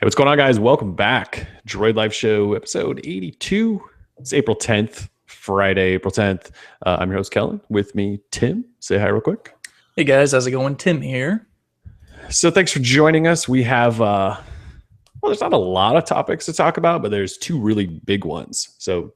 Hey, what's going on, guys? Welcome back. Droid Live Show, episode 82. It's April 10th, Friday, April 10th. I'm your host, Kellen. With me, Tim. Say hi real quick. Hey guys, how's it going? Tim here. So thanks for joining us. We have, there's not a lot of topics to talk about, but there's two really big ones. So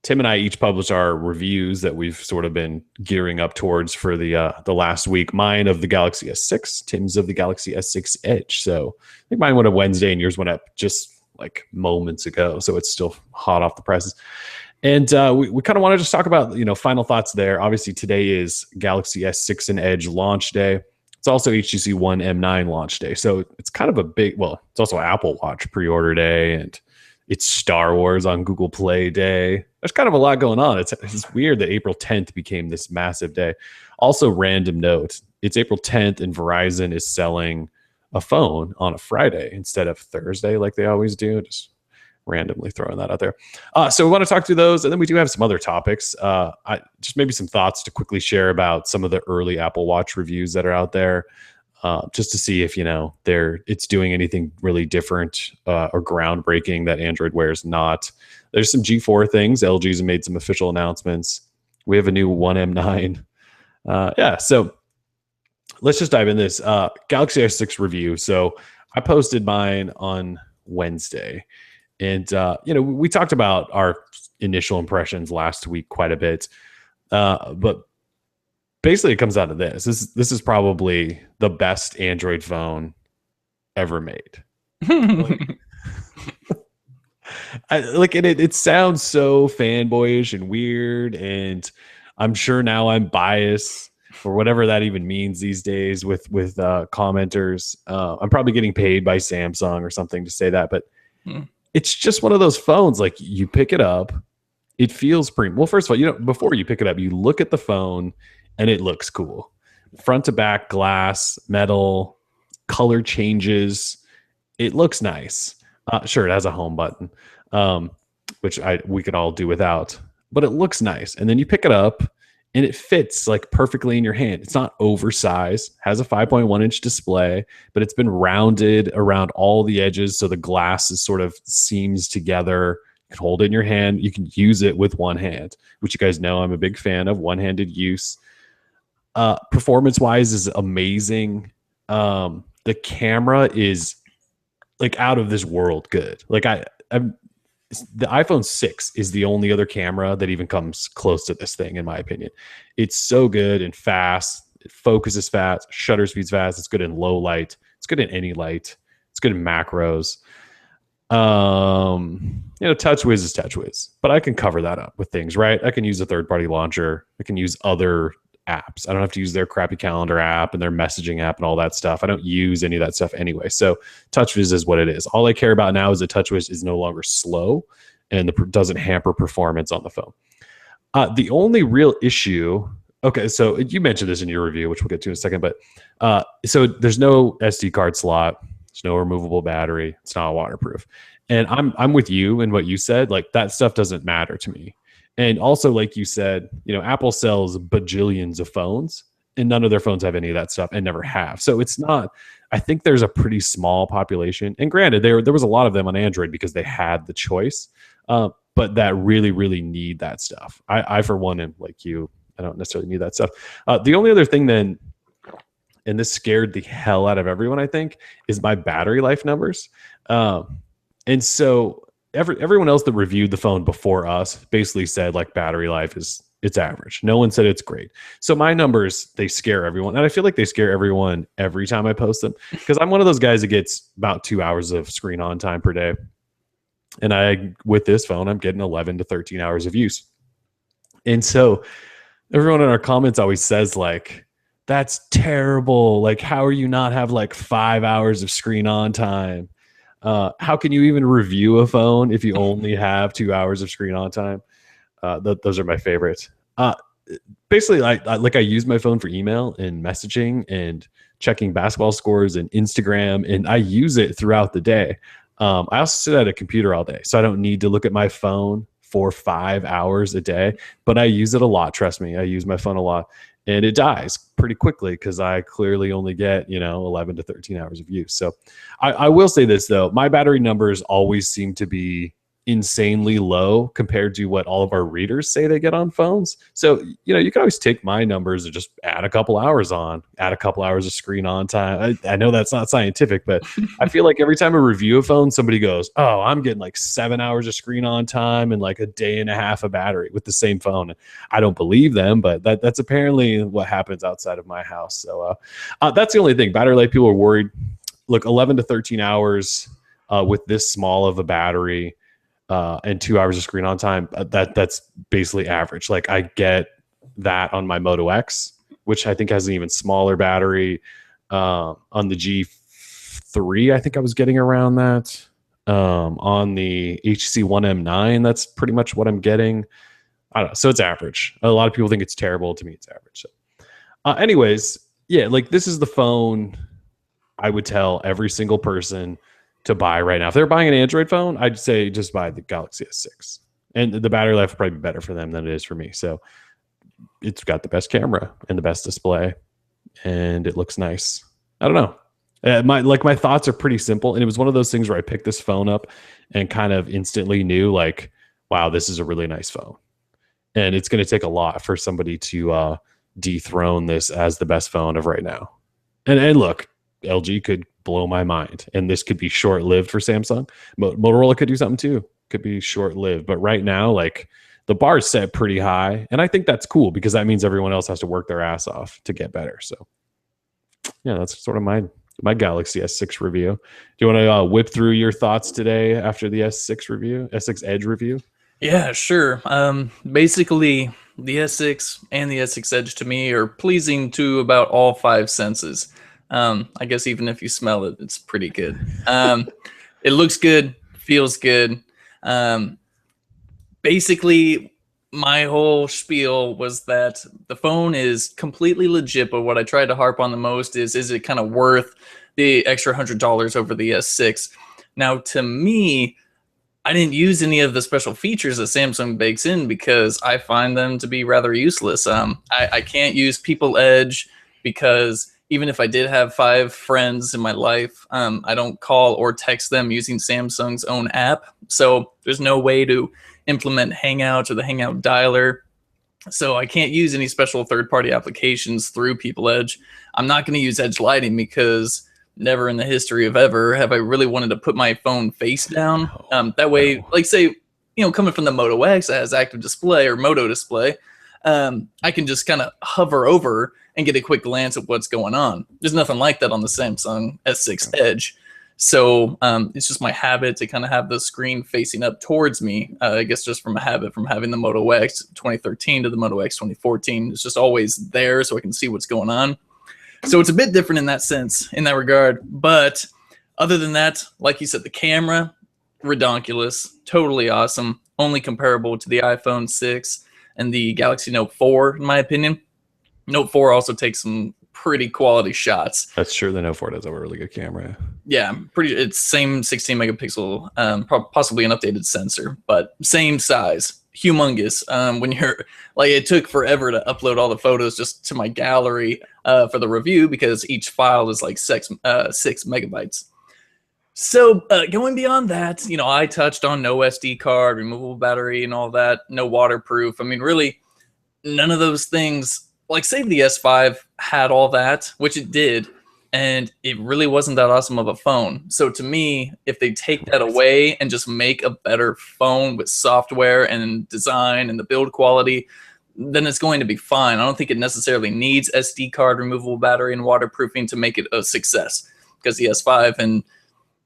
Tim and I each publish our reviews that we've sort of been gearing up towards for the last week. Mine of the Galaxy S6, Tim's of the Galaxy S6 Edge. So I think mine went up Wednesday and yours went up just like moments ago. So it's still hot off the presses. And we kind of want to just talk about, final thoughts there. Obviously, today is Galaxy S6 and Edge launch day. It's also HTC One M9 launch day. So it's kind of a big, it's also Apple Watch pre-order day, and it's Star Wars on Google Play day. There's kind of a lot going on. It's weird that April 10th became this massive day. Also, random note, it's April 10th and Verizon is selling a phone on a Friday instead of Thursday like they always do. Just randomly throwing that out there. So we want to talk through those, and then we do have some other topics. Just maybe some thoughts to quickly share about some of the early Apple Watch reviews that are out there. Just to see if it's doing anything really different or groundbreaking that Android Wear is not. There's some G4 things. LG's made some official announcements. We have a new One M9. So let's just dive in this Galaxy S6 review. So I posted mine on Wednesday, and we talked about our initial impressions last week quite a bit, but basically, it comes out of this. This is probably the best Android phone ever made. It sounds so fanboyish and weird, and I'm sure now I'm biased or whatever that even means these days with commenters. I'm probably getting paid by Samsung or something to say that, but it's just one of those phones. Like, you pick it up, it feels premium. Well, first of all, before you pick it up, you look at the phone and it looks cool. Front to back glass, metal, color changes. It looks nice. Sure, it has a home button, which we could all do without, but it looks nice. And then you pick it up and it fits like perfectly in your hand. It's not oversized, has a 5.1-inch display, but it's been rounded around all the edges, so the glass is sort of seams together. You can hold it in your hand. You can use it with one hand, which you guys know I'm a big fan of one-handed use. Performance-wise is amazing. The camera is like out of this world good. Like the iPhone 6 is the only other camera that even comes close to this thing, in my opinion. It's so good and fast. It focuses fast. Shutter speed's fast. It's good in low light. It's good in any light. It's good in macros. TouchWiz is TouchWiz, but I can cover that up with things, right? I can use a third-party launcher. I can use other apps. I don't have to use their crappy calendar app and their messaging app and all that stuff. I don't use any of that stuff anyway. So TouchWiz is what it is. All I care about now is that TouchWiz is no longer slow and doesn't hamper performance on the phone. The only real issue, okay, so you mentioned this in your review, which we'll get to in a second, but so there's no SD card slot. There's no removable battery. It's not waterproof. And I'm with you in what you said. Like, that stuff doesn't matter to me. And also, like you said, Apple sells bajillions of phones, and none of their phones have any of that stuff and never have. So it's not, I think there's a pretty small population. And granted, there was a lot of them on Android because they had the choice, but that really, really need that stuff. I for one, am like you. I don't necessarily need that stuff. The only other thing then, and this scared the hell out of everyone, I think, is my battery life numbers. And so everyone else that reviewed the phone before us basically said like battery life it's average. No one said it's great. So my numbers, they scare everyone. And I feel like they scare everyone every time I post them, because I'm one of those guys that gets about 2 hours of screen on time per day. And with this phone, I'm getting 11 to 13 hours of use. And so everyone in our comments always says like, that's terrible. Like, how are you not have like 5 hours of screen on time? How can you even review a phone if you only have 2 hours of screen on time? Those are my favorites. Basically, I use my phone for email and messaging and checking basketball scores and Instagram, and I use it throughout the day. I also sit at a computer all day, so I don't need to look at my phone for 5 hours a day, but I use it a lot. Trust me, I use my phone a lot. and it dies pretty quickly because I clearly only get 11 to 13 hours of use. So I will say this though, my battery numbers always seem to be insanely low compared to what all of our readers say they get on phones. So you can always take my numbers and just add a couple hours of screen on time. I know that's not scientific, but I feel like every time I review a phone, somebody goes, oh, I'm getting like 7 hours of screen on time and like a day and a half of battery with the same phone. I don't believe them, but that's apparently what happens outside of my house. So that's the only thing. Battery life, people are worried. Look, 11 to 13 hours with this small of a battery and 2 hours of screen on time, that's basically average. Like I get that on my Moto X, which I think has an even smaller battery. On the G3, I think I was getting around that. On the HTC One M9, that's pretty much what I'm getting. I don't know. So it's average. A lot of people think it's terrible. To me, it's average. So, anyways, yeah, like this is the phone I would tell every single person to buy right now. If they're buying an Android phone, I'd say just buy the Galaxy S6. And the battery life will probably be better for them than it is for me. So it's got the best camera and the best display, and it looks nice. I don't know. My thoughts are pretty simple. And it was one of those things where I picked this phone up and kind of instantly knew like, wow, this is a really nice phone. And it's going to take a lot for somebody to dethrone this as the best phone of right now. And look, LG could blow my mind, and this could be short-lived for Samsung. Motorola could do something too. Could be short-lived, but right now, like the bar is set pretty high, and I think that's cool because that means everyone else has to work their ass off to get better. So, yeah, that's sort of my Galaxy S6 review. Do you want to whip through your thoughts today after the S6 Edge review? Yeah, sure. Basically, the S6 and the S6 Edge to me are pleasing to about all five senses. I guess even if you smell it, it's pretty good. It looks good, feels good. Basically, my whole spiel was that the phone is completely legit, but what I tried to harp on the most is it kind of worth the extra $100 over the S6? Now, to me, I didn't use any of the special features that Samsung bakes in because I find them to be rather useless. I can't use People Edge because even if I did have 5 friends in my life, I don't call or text them using Samsung's own app. So there's no way to implement Hangouts or the Hangout dialer. So I can't use any special third-party applications through People Edge. I'm not going to use Edge Lighting because never in the history of ever have I really wanted to put my phone face down. That way, like say, coming from the Moto X that has active display or Moto display, I can just kind of hover over and get a quick glance at what's going on. There's nothing like that on the Samsung S6 Edge. So it's just my habit to kind of have the screen facing up towards me. I guess just from a habit from having the Moto X 2013 to the Moto X 2014. It's just always there so I can see what's going on. So it's a bit different in that sense, in that regard. But other than that, like you said, the camera, redonkulous, totally awesome. Only comparable to the iPhone 6 and the Galaxy Note 4, in my opinion. Note 4 also takes some pretty quality shots. That's true. The Note 4 does have a really good camera. Yeah, it's same 16 megapixel, possibly an updated sensor, but same size, humongous. When you're like, it took forever to upload all the photos just to my gallery for the review because each file is like 6 megabytes. So going beyond that, I touched on no SD card, removable battery, and all that. No waterproof. I mean, really, none of those things. Like, say the S5 had all that, which it did, and it really wasn't that awesome of a phone. So to me, if they take that away and just make a better phone with software and design and the build quality, then it's going to be fine. I don't think it necessarily needs SD card, removable battery, and waterproofing to make it a success, because the S5, and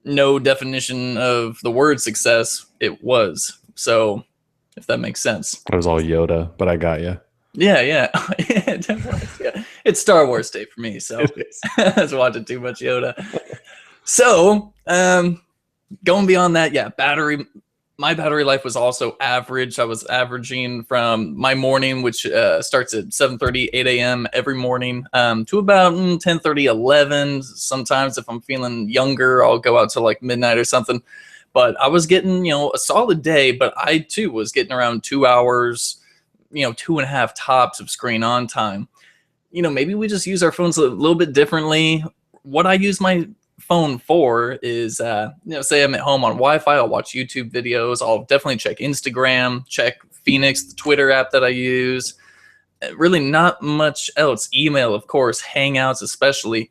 no definition of the word success, it was. So if that makes sense. It was all Yoda, but I got you. Yeah. Yeah, it's Star Wars Day for me, so I was watching too much Yoda. So, going beyond that, yeah, my battery life was also average. I was averaging from my morning, which starts at 7:30, 8 a.m. every morning, to about 10:30, 11. Sometimes if I'm feeling younger, I'll go out to like midnight or something. But I was getting, a solid day, but I too was getting around 2 hours, 2.5 tops of screen on time. maybe we just use our phones a little bit differently. What I use my phone for is, say I'm at home on Wi-Fi, I'll watch YouTube videos. I'll definitely check Instagram, check Phoenix, the Twitter app that I use. Really not much else. Email, of course, Hangouts especially.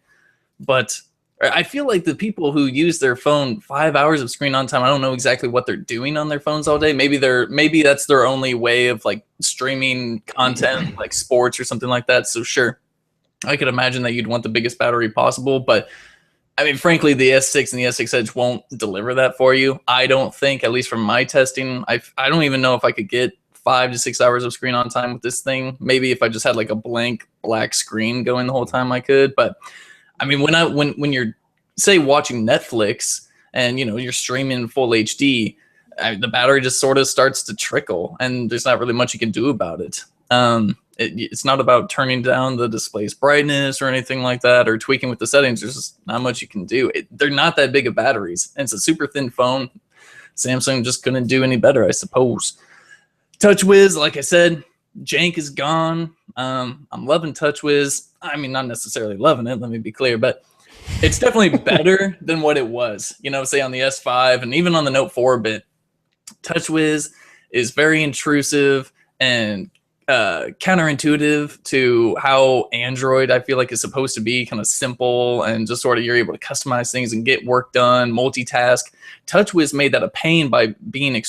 But I feel like the people who use their phone 5 hours of screen on time, I don't know exactly what they're doing on their phones all day. Maybe that's their only way of like streaming content, like sports or something like that. So sure, I could imagine that you'd want the biggest battery possible, but I mean, frankly, the S6 and the S6 Edge won't deliver that for you. I don't think, at least from my testing, I don't even know if I could get 5 to 6 hours of screen on time with this thing. Maybe if I just had like a blank black screen going the whole time, I could. But I mean, when you're, say, watching Netflix and you're streaming in full HD, the battery just sort of starts to trickle, and there's not really much you can do about it. It's not about turning down the display's brightness or anything like that, or tweaking with the settings. There's just not much you can do. They're not that big of batteries, and it's a super thin phone. Samsung just couldn't do any better, I suppose. TouchWiz, like I said, jank is gone. I'm loving TouchWiz. I mean, not necessarily loving it, let me be clear, but it's definitely better than what it was. Say on the S5 and even on the Note 4 bit. TouchWiz is very intrusive and counterintuitive to how Android, I feel like, is supposed to be, kind of simple and just sort of you're able to customize things and get work done, multitask. TouchWiz made that a pain by being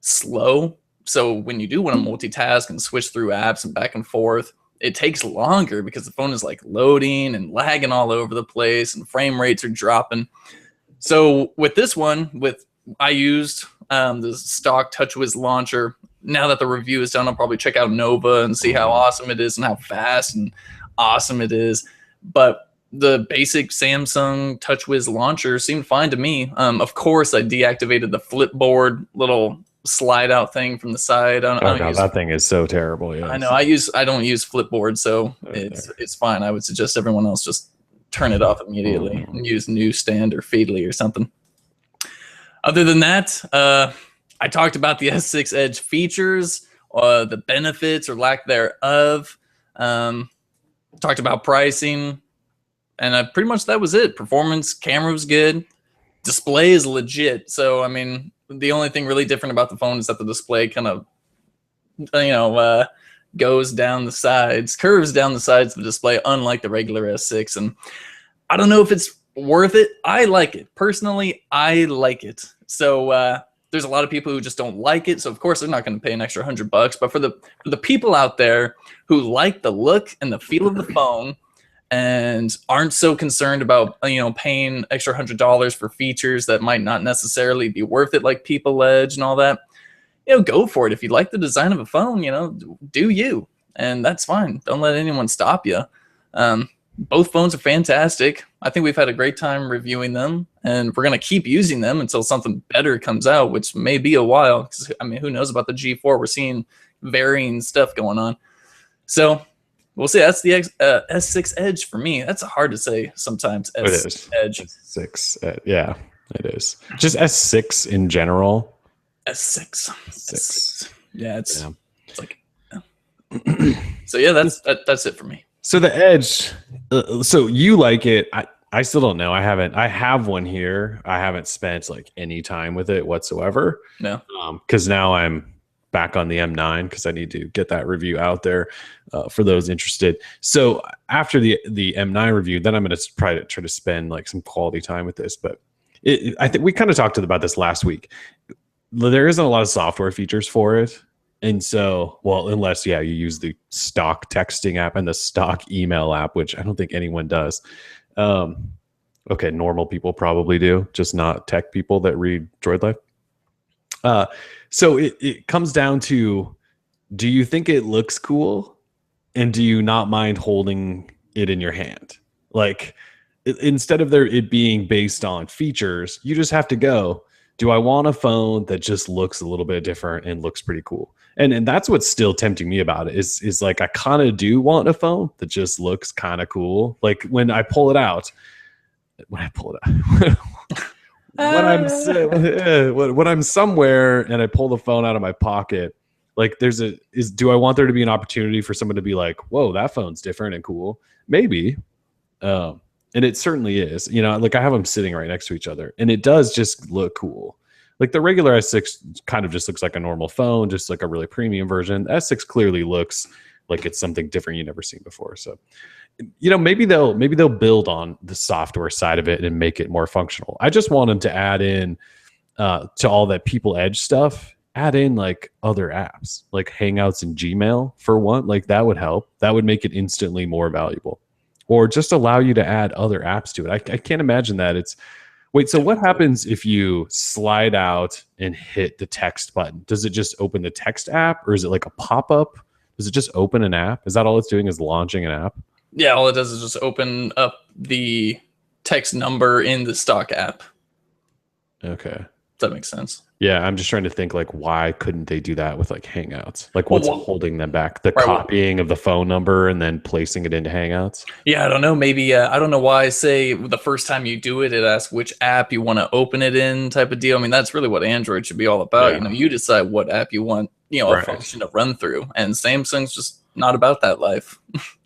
slow. So when you do want to multitask and switch through apps and back and forth, it takes longer because the phone is like loading and lagging all over the place and frame rates are dropping. So with this one, I used the stock TouchWiz launcher. Now that the review is done, I'll probably check out Nova and see how awesome it is and how fast and awesome it is. But the basic Samsung TouchWiz launcher seemed fine to me. Of course, I deactivated the Flipboard little slide out thing from the side. That thing is so terrible. Yeah, I know. I don't use Flipboard, so it's fine. I would suggest everyone else just turn it off immediately and use Newsstand or Feedly or something. Other than that, I talked about the S6 Edge features, the benefits or lack thereof. Talked about pricing, and pretty much that was it. Performance, camera was good. Display is legit. So, I mean, the only thing really different about the phone is that the display kind of, goes down the sides, curves down the sides of the display, unlike the regular S6. And I don't know if it's worth it. I like it. Personally, I like it. So, there's a lot of people who just don't like it. So of course they're not going to pay an extra $100. But for the people out there who like the look and the feel of the phone and aren't so concerned about, paying extra $100 for features that might not necessarily be worth it, like People Edge and all that, go for it. If you like the design of a phone, do you, and that's fine. Don't let anyone stop you. Both phones are fantastic. I think we've had a great time reviewing them, and we're going to keep using them until something better comes out, which may be a while. 'Cause, I mean, who knows about the G4? We're seeing varying stuff going on. So we'll see. That's the S6 Edge for me. That's hard to say sometimes. S6 Edge. S6, yeah, it is. Just S6 in general. S6. Yeah, it's like. Yeah. So yeah, that's it for me. So the Edge, so you like it. I still don't know. I have one here. I haven't spent like any time with it whatsoever. No. Because now I'm back on the M9 because I need to get that review out there for those interested. So after the M9 review, then I'm going to try to spend like some quality time with this. But I think we kind of talked about this last week. There isn't a lot of software features for it. And so, well, unless, you use the stock texting app and the stock email app, which I don't think anyone does. Okay, normal people probably do, just not tech people that read Droid Life. So it comes down to, do you think it looks cool? And do you not mind holding it in your hand? Like, instead of it being based on features, you just have to go, do I want a phone that just looks a little bit different and looks pretty cool? And that's what's still tempting me about it is like, I kind of do want a phone that just looks kind of cool. Like when I pull it out, when I'm somewhere and I pull the phone out of my pocket, Like do I want there to be an opportunity for someone to be like, whoa, that phone's different and cool? Maybe. And it certainly is. Like I have them sitting right next to each other, and it does just look cool. Like the regular S6 kind of just looks like a normal phone, just like a really premium version. The S6 clearly looks like it's something different you've never seen before. So, maybe they'll build on the software side of it and make it more functional. I just want them to add in to all that People Edge stuff. Add in like other apps, like Hangouts and Gmail for one. Like that would help. That would make it instantly more valuable. Or just allow you to add other apps to it. I can't imagine that it's wait. So what happens if you slide out and hit the text button? Does it just open the text app, or is it like a pop-up? Does it just open an app? Is that all it's doing, is launching an app? Yeah, all it does is just open up the text number in the stock app. Okay. Does that make sense? Yeah, I'm just trying to think, like, why couldn't they do that with like Hangouts? Like, what's holding them back? The copying of the phone number and then placing it into Hangouts? Yeah, I don't know. Maybe I don't know why. Say the first time you do it, it asks which app you want to open it in, type of deal. I mean, that's really what Android should be all about. Yeah. You decide what app you want, a function to run through. And Samsung's just not about that life.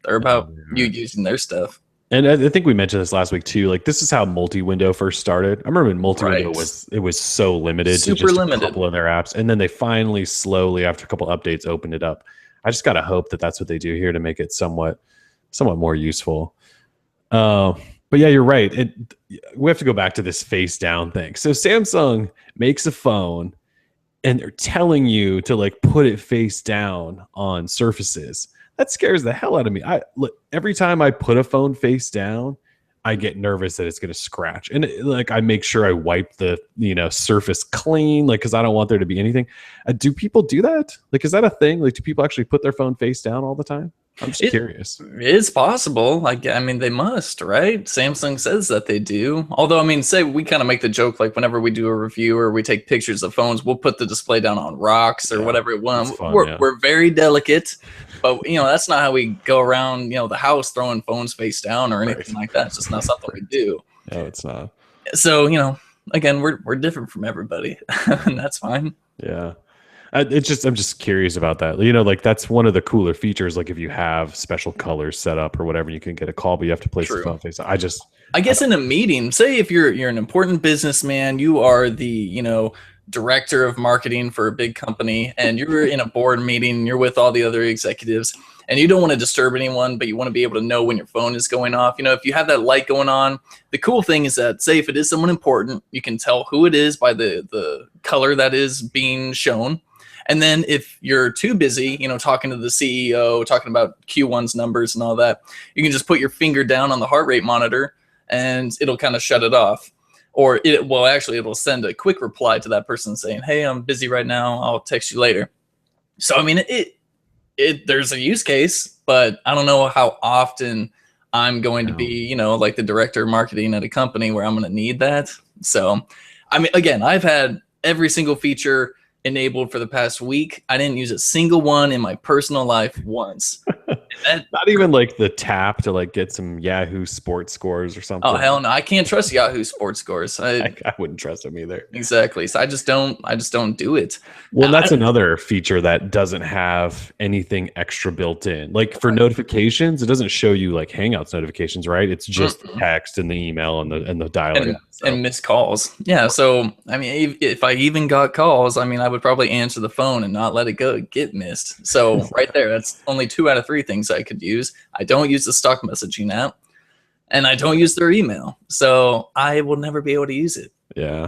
They're about you using their stuff. And I think we mentioned this last week too. Like, this is how multi-window first started. I remember when multi-window was so limited, to just a couple of their apps, and then they finally, slowly, after a couple updates, opened it up. I just gotta hope that that's what they do here to make it somewhat more useful. But yeah, you're right. We have to go back to this face down thing. So Samsung makes a phone, and they're telling you to like put it face down on surfaces. That scares the hell out of me. Every time I put a phone face down, I get nervous that it's going to scratch, and I make sure I wipe the surface clean, like, because I don't want there to be anything. Do people do that? Like, is that a thing? Like, do people actually put their phone face down all the time? I'm just curious. It's possible. I mean, they must, right? Samsung says that they do. Although, I mean, say we kind of make the joke, like whenever we do a review or we take pictures of phones, we'll put the display down on rocks or whatever it was. We're very delicate, but that's not how we go around, the house throwing phones face down or anything like that. It's just not something we do. No, it's not. So, again, we're different from everybody, and that's fine. Yeah. I'm just curious about that. Like, that's one of the cooler features. Like, if you have special colors set up or whatever, you can get a call, but you have to place the phone face. I guess in a meeting, say if you're an important businessman, you are the director of marketing for a big company, and you're in a board meeting, you're with all the other executives, and you don't want to disturb anyone, but you want to be able to know when your phone is going off. If you have that light going on, the cool thing is that, say if it is someone important, you can tell who it is by the color that is being shown. And then if you're too busy, talking to the CEO, talking about Q1's numbers and all that, you can just put your finger down on the heart rate monitor and it'll kind of shut it off. Or it'll send a quick reply to that person saying, hey, I'm busy right now, I'll text you later. So, I mean, there's a use case, but I don't know how often I'm going to be, like the director of marketing at a company where I'm going to need that. So, I mean, again, I've had every single feature enabled for the past week. I didn't use a single one in my personal life once. Not even like the tap to like get some Yahoo sports scores or something. Oh, hell no. I can't trust Yahoo sports scores. I wouldn't trust them either. Exactly. So I just don't do it. Well, that's another feature that doesn't have anything extra built in. Like for notifications, it doesn't show you like Hangouts notifications, right? It's just the text and the email and the dial and missed calls. Yeah. So I mean, if I even got calls, I mean, I would probably answer the phone and not let it get missed. So right there, that's only 2 out of 3 things I could use. I don't use the stock messaging app, and I don't use their email, so I will never be able to use it. Yeah.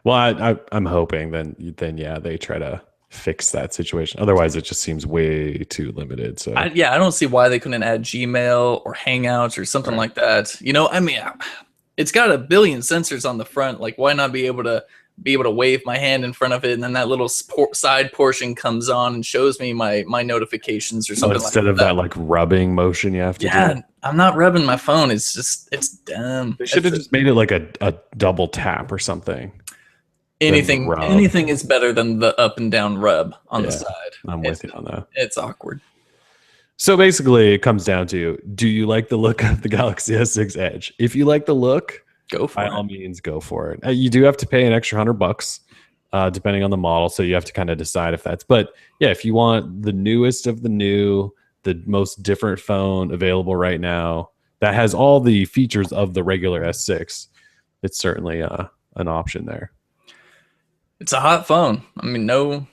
Well, I'm hoping then yeah, they try to fix that situation. Otherwise, it just seems way too limited. So I don't see why they couldn't add Gmail or Hangouts or something like that. I mean, it's got a billion sensors on the front. Like, why not be able to wave my hand in front of it, and then that little side portion comes on and shows me my notifications or something instead of that like rubbing motion you have to do. Yeah, I'm not rubbing my phone. It's dumb. They should have just made it like a double tap or something. Anything is better than the up and down rub on the side. I'm with you on that. It's awkward. So basically, it comes down to, do you like the look of the Galaxy S6 Edge? If you like the look, go for it. By all means, go for it. You do have to pay an extra $100. depending on the model. So you have to kind of decide if that's. But yeah, if you want the newest of the new, the most different phone available right now that has all the features of the regular S6, it's certainly an option there. It's a hot phone. I mean, no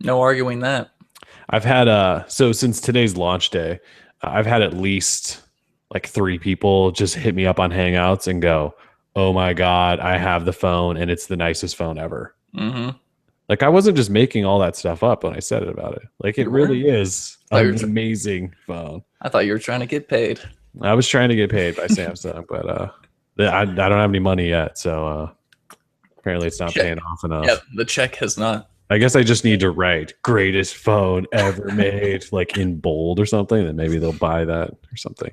arguing that. I've had so since today's launch day, I've had at least like 3 people just hit me up on Hangouts and go, "Oh my god, I have the phone and it's the nicest phone ever." Mm-hmm. Like I wasn't just making all that stuff up when I said it about it. Like it You really weren't? is an amazing phone. I thought you were trying to get paid. I was trying to get paid by Samsung, but I don't have any money yet, so apparently it's not paying off enough. Yeah, the check has not. I guess I just need to write "greatest phone ever made" like in bold or something, then maybe they'll buy that or something.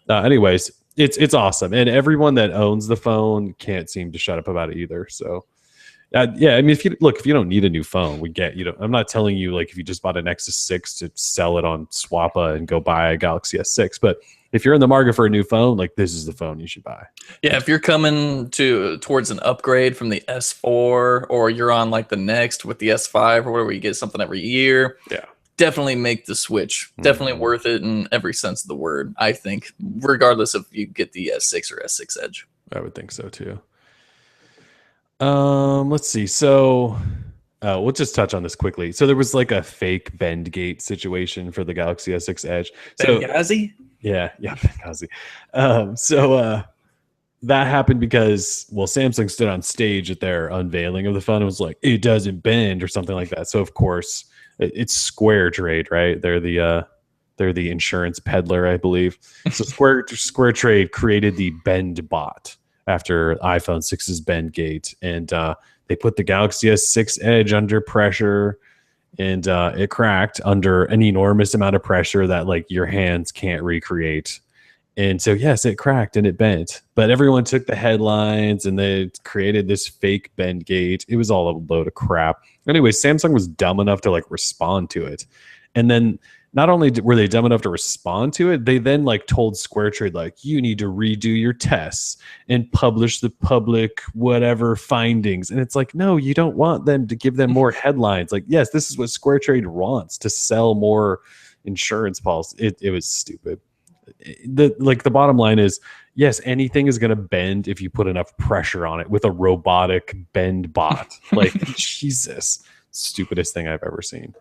Anyways, it's awesome, and everyone that owns the phone can't seem to shut up about it either. So, yeah, I mean, if you don't need a new phone, we get I'm not telling you like if you just bought a Nexus 6 to sell it on Swappa and go buy a Galaxy S6, but if you're in the market for a new phone, like this is the phone you should buy. Yeah, if you're coming towards an upgrade from the S4, or you're on like the next with the S5 or whatever, you get something every year. Yeah. Definitely make the switch. Definitely worth it in every sense of the word, I think, regardless if you get the S6 or S6 Edge. I would think so too. Let's see. So we'll just touch on this quickly. So there was like a fake Bendgate situation for the Galaxy S6 Edge. Benghazi? Yeah, Benghazi. So that happened because, well, Samsung stood on stage at their unveiling of the phone and was like, "It doesn't bend" or something like that. So of course it's Square Trade, right? They're the insurance peddler, I believe. So Square Trade created the Bend bot after iPhone 6's Bendgate, and they put the Galaxy S6 Edge under pressure, and it cracked under an enormous amount of pressure that like your hands can't recreate. And so yes, it cracked and it bent, but everyone took the headlines and they created this fake Bendgate. It was all a load of crap. Anyway, Samsung was dumb enough to like respond to it, and then not only were they dumb enough to respond to it, they then like told Square Trade like, you need to redo your tests and publish the public whatever findings. And it's like, no, you don't want them to give them more headlines. Like, yes, this is what Square Trade wants, to sell more insurance policies. It was stupid. The bottom line is, yes, anything is going to bend if you put enough pressure on it with a robotic bend bot. Like, Jesus, stupidest thing I've ever seen.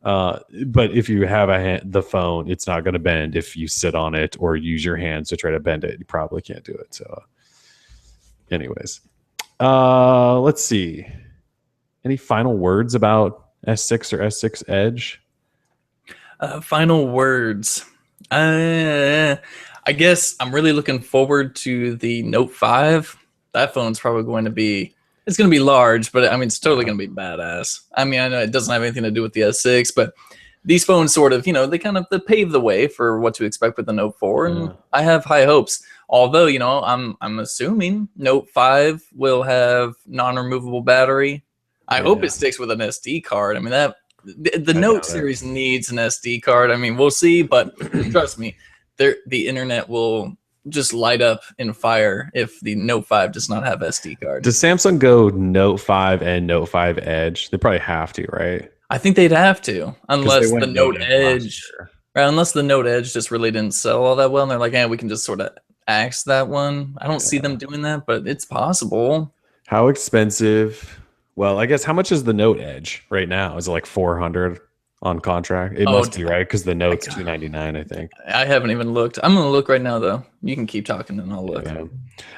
But if you have the phone, it's not going to bend if you sit on it or use your hands to try to bend it. You probably can't do it. So, anyways, let's see. Any final words about S6 or S6 Edge? Final words. I guess I'm really looking forward to the Note 5. That phone's probably going to be. It's going to be large, but I mean, it's totally going to be badass. I mean, I know it doesn't have anything to do with the S6, but these phones sort of, they kind of pave the way for what to expect with the Note 4, and I have high hopes. Although, I'm assuming Note 5 will have non-removable battery. I hope it sticks with an SD card. I mean, the Note series needs an SD card. I mean, we'll see, but trust me, the internet will just light up in fire if the Note 5 does not have SD card. Does Samsung go Note 5 and Note 5 Edge? They probably have to, right? I think they'd have to, unless the Note Edge, unless the Note Edge just really didn't sell all that well, and they're like, we can just sort of axe that one. I don't see them doing that, but it's possible. How expensive? Well, I guess how much is the Note Edge right now? Is it like 400 on contract? It must be, right? Because the Note's $299, I think. I haven't even looked. I'm gonna look right now, though. You can keep talking, and I'll look. Yeah.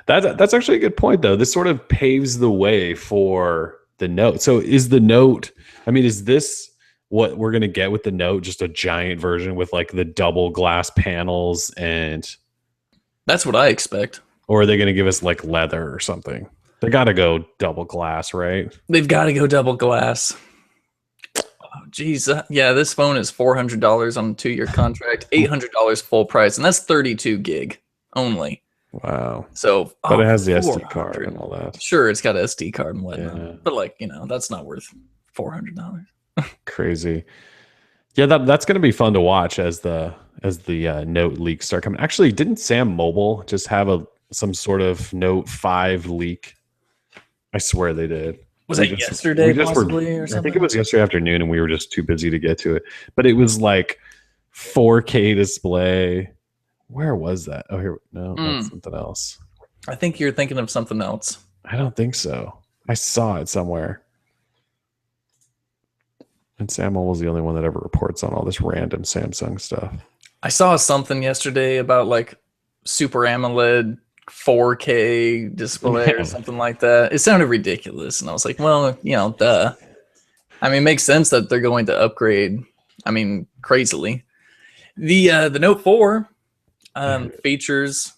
That's actually a good point, though. This sort of paves the way for the Note. So is the Note? I mean, is this what we're gonna get with the Note? Just a giant version with like the double glass panels, and that's what I expect. Or are they gonna give us like leather or something? They got to go double glass, right? They've got to go double glass. Oh, geez. Yeah, this phone is $400 on a 2-year contract, $800 full price, and that's 32 gig only. Wow. So, but it has the SD card and all that. Sure, it's got an SD card and whatnot. But that's not worth $400. Crazy. Yeah, that's going to be fun to watch as the Note leaks start coming. Actually, didn't Sam Mobile just have some sort of Note 5 leak? I swear they did. Was it yesterday, possibly, or something? I think it was yesterday afternoon, and we were just too busy to get to it. But it was like 4K display. Where was that? Oh, here. No, that's something else. I think you're thinking of something else. I don't think so. I saw it somewhere. And Samuel was the only one that ever reports on all this random Samsung stuff. I saw something yesterday about like Super AMOLED 4K display or something like that. It sounded ridiculous. And I was like, well, duh. I mean, it makes sense that they're going to upgrade. I mean, crazily. The Note 4 features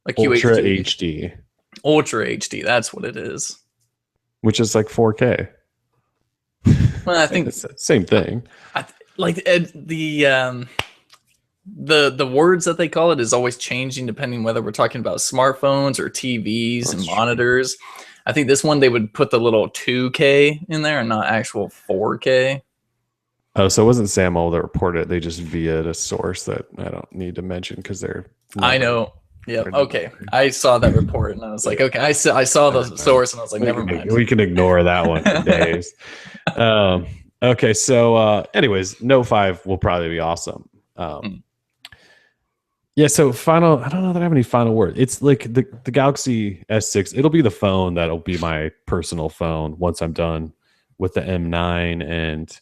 a Ultra HD. Ultra HD, that's what it is. Which is like 4K. Well, I think it's the same thing. The words that they call it is always changing depending whether we're talking about smartphones or TVs and monitors. I think this one they would put the little 2K in there and not actual 4K. Oh, so it wasn't Samuel that reported it. They just via a source that I don't need to mention because they're. I know. Yeah. Okay. I saw that report and I was like, okay. I saw the source and I was like, never mind. We can ignore that one for days. Okay. So, anyways, Note 5 will probably be awesome. Yeah. So final. I don't know that I have any final word. It's like the Galaxy S6. It'll be the phone that'll be my personal phone once I'm done with the M9 and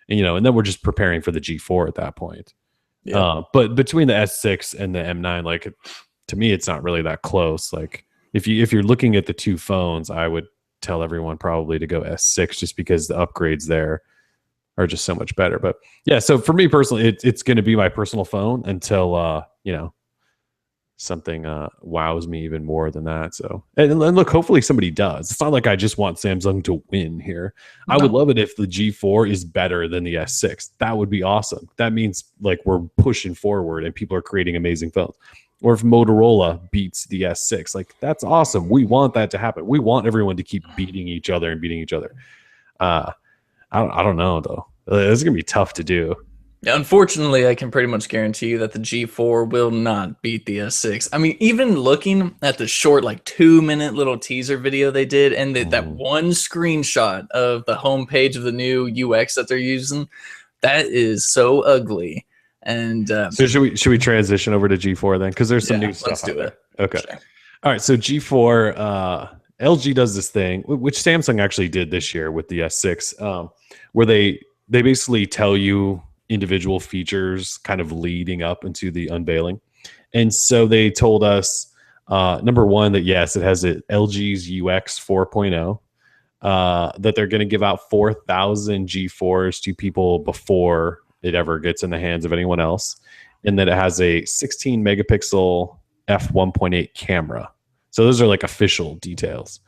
then we're just preparing for the G4 at that point. Yeah. But between the S6 and the M9, like to me, it's not really that close. Like if you're looking at the two phones, I would tell everyone probably to go S6 just because the upgrades there are just so much better. But yeah, so for me personally, it's going to be my personal phone until something wows me even more than that. So and look, hopefully somebody does. It's not like I just want Samsung to win here. No. I would love it if the G4 is better than the S6. That would be awesome. That means like we're pushing forward and people are creating amazing phones. Or if Motorola beats the S6, like that's awesome. We want that to happen. We want everyone to keep beating each other and beating each other. I don't know though. It's gonna be tough to do. Unfortunately, I can pretty much guarantee you that the G4 will not beat the S6. I mean, even looking at the short, like 2-minute little teaser video they did, and that one screenshot of the homepage of the new UX that they're using, that is so ugly. And so should we transition over to G4 then? Because there's some new stuff. Let's do it. Okay. Sure. All right. So G4, LG does this thing, which Samsung actually did this year with the S6, where they basically tell you individual features kind of leading up into the unveiling. And so they told us, number one, that yes, it has LG's UX 4.0, that they're going to give out 4,000 G4s to people before it ever gets in the hands of anyone else, and that it has a 16 megapixel f1.8 camera. So those are like official details.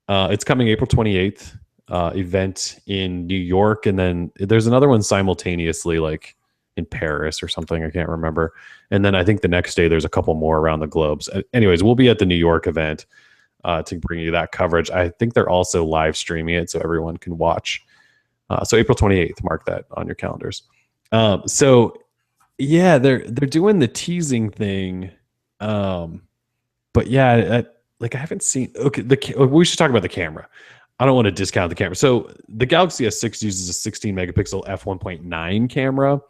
It's coming April 28th. Event in New York, and then there's another one simultaneously like in Paris or something, I can't remember, and then I think the next day there's a couple more around the globe. Anyways, we'll be at the New York event to bring you that coverage. I think they're also live streaming it so everyone can watch. So April 28th, mark that on your calendars. So yeah, they're doing the teasing thing, but yeah, I haven't seen. Okay, we should talk about the camera. I don't want to discount the camera. So the Galaxy S6 uses a 16 megapixel f1.9 camera.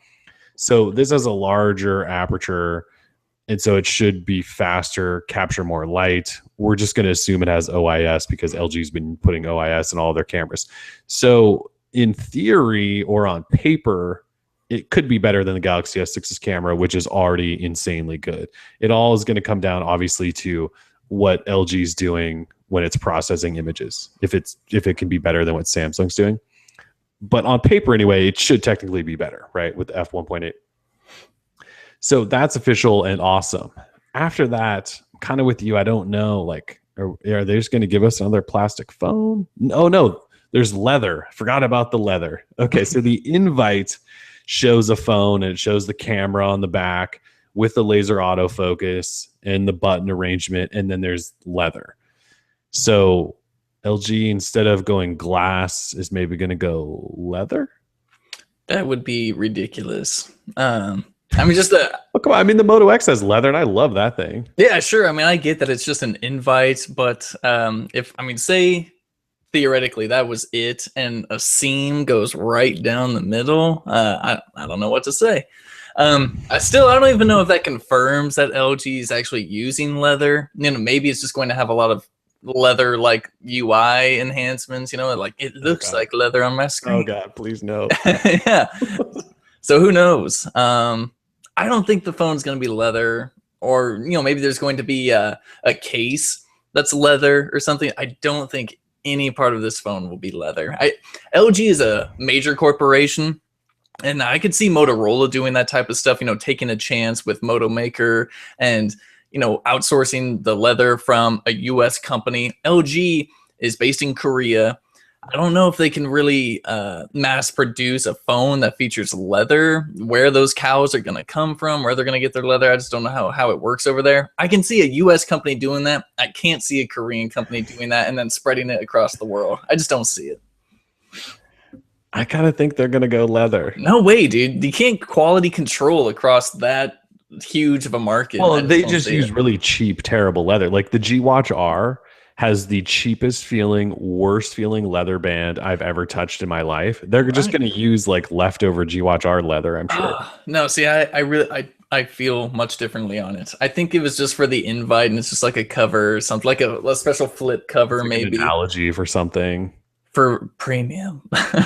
So this has a larger aperture, and so it should be faster, capture more light. We're just going to assume it has OIS because LG's been putting OIS in all their cameras. So in theory or on paper, it could be better than the Galaxy S6's camera, which is already insanely good. It all is going to come down, obviously, to what LG's doing when it's processing images, if it can be better than what Samsung's doing. But on paper anyway, it should technically be better, right, with f1.8. So that's official and awesome. After that, kind of with you, I don't know, like, are they just going to give us another plastic phone? Oh no, there's leather. Forgot about the leather. Okay, so the invite shows a phone and it shows the camera on the back with the laser autofocus and the button arrangement, and then there's leather. So LG, instead of going glass, is maybe going to go leather. That would be ridiculous. I mean, just the. Oh, come on. I mean, the Moto X has leather, and I love that thing. Yeah, sure. I mean, I get that it's just an invite, but say theoretically that was it, and a seam goes right down the middle, I don't know what to say. I don't even know if that confirms that LG is actually using leather. Maybe it's just going to have a lot of leather like UI enhancements. Like it looks like leather on my screen. Oh God, please no. Yeah. So who knows? I don't think the phone's going to be leather, or maybe there's going to be a case that's leather or something. I don't think any part of this phone will be leather. LG is a major corporation, and I could see Motorola doing that type of stuff, taking a chance with Moto Maker and, outsourcing the leather from a US company. LG is based in Korea. I don't know if they can really mass produce a phone that features leather, where those cows are going to come from, where they're going to get their leather. I just don't know how it works over there. I can see a US company doing that. I can't see a Korean company doing that and then spreading it across the world. I just don't see it. I kind of think they're going to go leather. No way, dude. You can't quality control across that huge of a market. Well, they just use really cheap, terrible leather. Like the G Watch R has the cheapest feeling, worst feeling leather band I've ever touched in my life. They're just going to use like leftover G Watch R leather, I'm sure. No, see, I feel much differently on it. I think it was just for the invite, and it's just like a cover or something, like a special flip cover, like maybe an analogy for something. For premium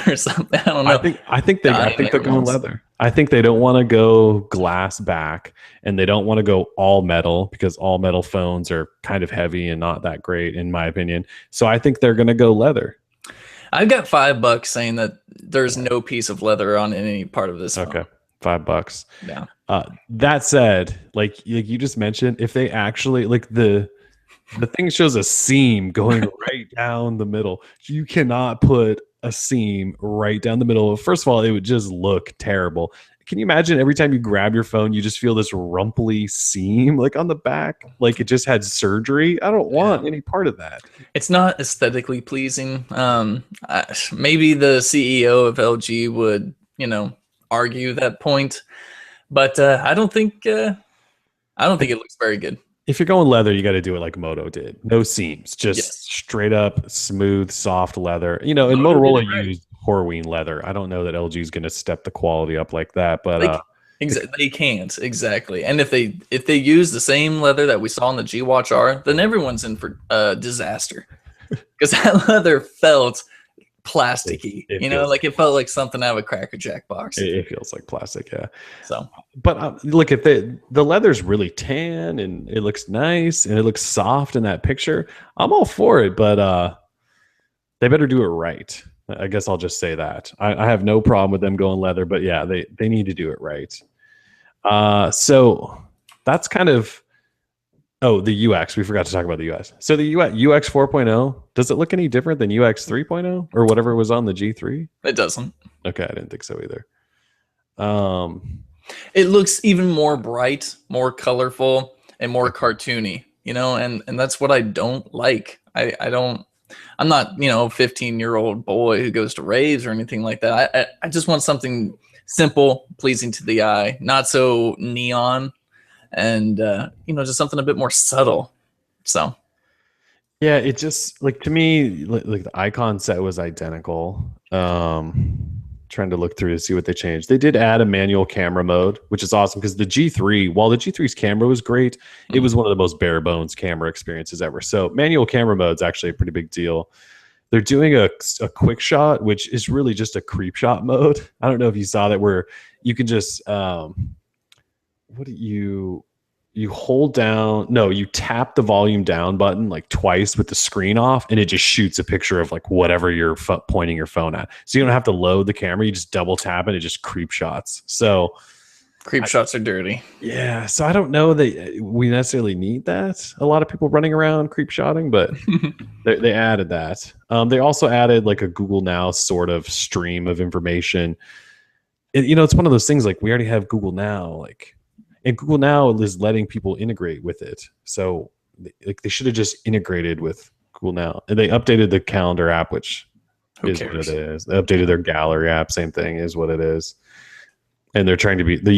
or something. I don't know. I think they're going leather. I think they don't want to go glass back, and they don't want to go all metal, because all metal phones are kind of heavy and not that great in my opinion. So I think they're going to go leather. I've got $5 saying that there's no piece of leather on any part of this phone. Okay. $5. Yeah. That said, like you just mentioned, if they actually the thing shows a seam going right down the middle. You cannot put a seam right down the middle. First of all, it would just look terrible. Can you imagine every time you grab your phone, you just feel this rumply seam like on the back, like it just had surgery? I don't want any part of that. It's not aesthetically pleasing. Maybe the CEO of LG would, argue that point, but I don't think it looks very good. If you're going leather, you got to do it like Moto did. No seams, just straight up, smooth, soft leather. And Motorola used Horween leather. I don't know that LG is going to step the quality up like that, but they can't exactly. And if they use the same leather that we saw in the G Watch R, then everyone's in for disaster, because that leather felt plasticky. It felt like something out of a Cracker Jack box. It feels like plastic, yeah. So, but look, if the leather's really tan and it looks nice and it looks soft in that picture, I'm all for it. But they better do it right. I guess I'll just say that. I have no problem with them going leather, but yeah, they need to do it right. So that's kind of. Oh, the UX. We forgot to talk about the UX. So the UX 4.0, does it look any different than UX 3.0 or whatever was on the G3? It doesn't. Okay, I didn't think so either. It looks even more bright, more colorful, and more cartoony, and that's what I don't like. I'm not, a 15-year-old boy who goes to raves or anything like that. I just want something simple, pleasing to the eye, not so neon. And just something a bit more subtle. So yeah, it just to me, like the icon set was identical. Trying to look through to see what they changed. They did add a manual camera mode, which is awesome, because the G3, while the G3's camera was great, it was one of the most bare bones camera experiences ever. So manual camera mode is actually a pretty big deal. They're doing a quick shot, which is really just a creep shot mode. I don't know if you saw that, where you can just you hold down, no, you tap the volume down button like twice with the screen off, and it just shoots a picture of like whatever you're pointing your phone at. So you don't have to load the camera, you just double tap it just creep shots. So creep shots are dirty. Yeah, so I don't know that we necessarily need that. A lot of people running around creep shotting, but they added that. They also added like a Google Now sort of stream of information. It's one of those things, like we already have Google Now, and Google Now is letting people integrate with it. So they should have just integrated with Google Now. And they updated the calendar app, which is what it is. They updated their gallery app, same thing, is what it is. And the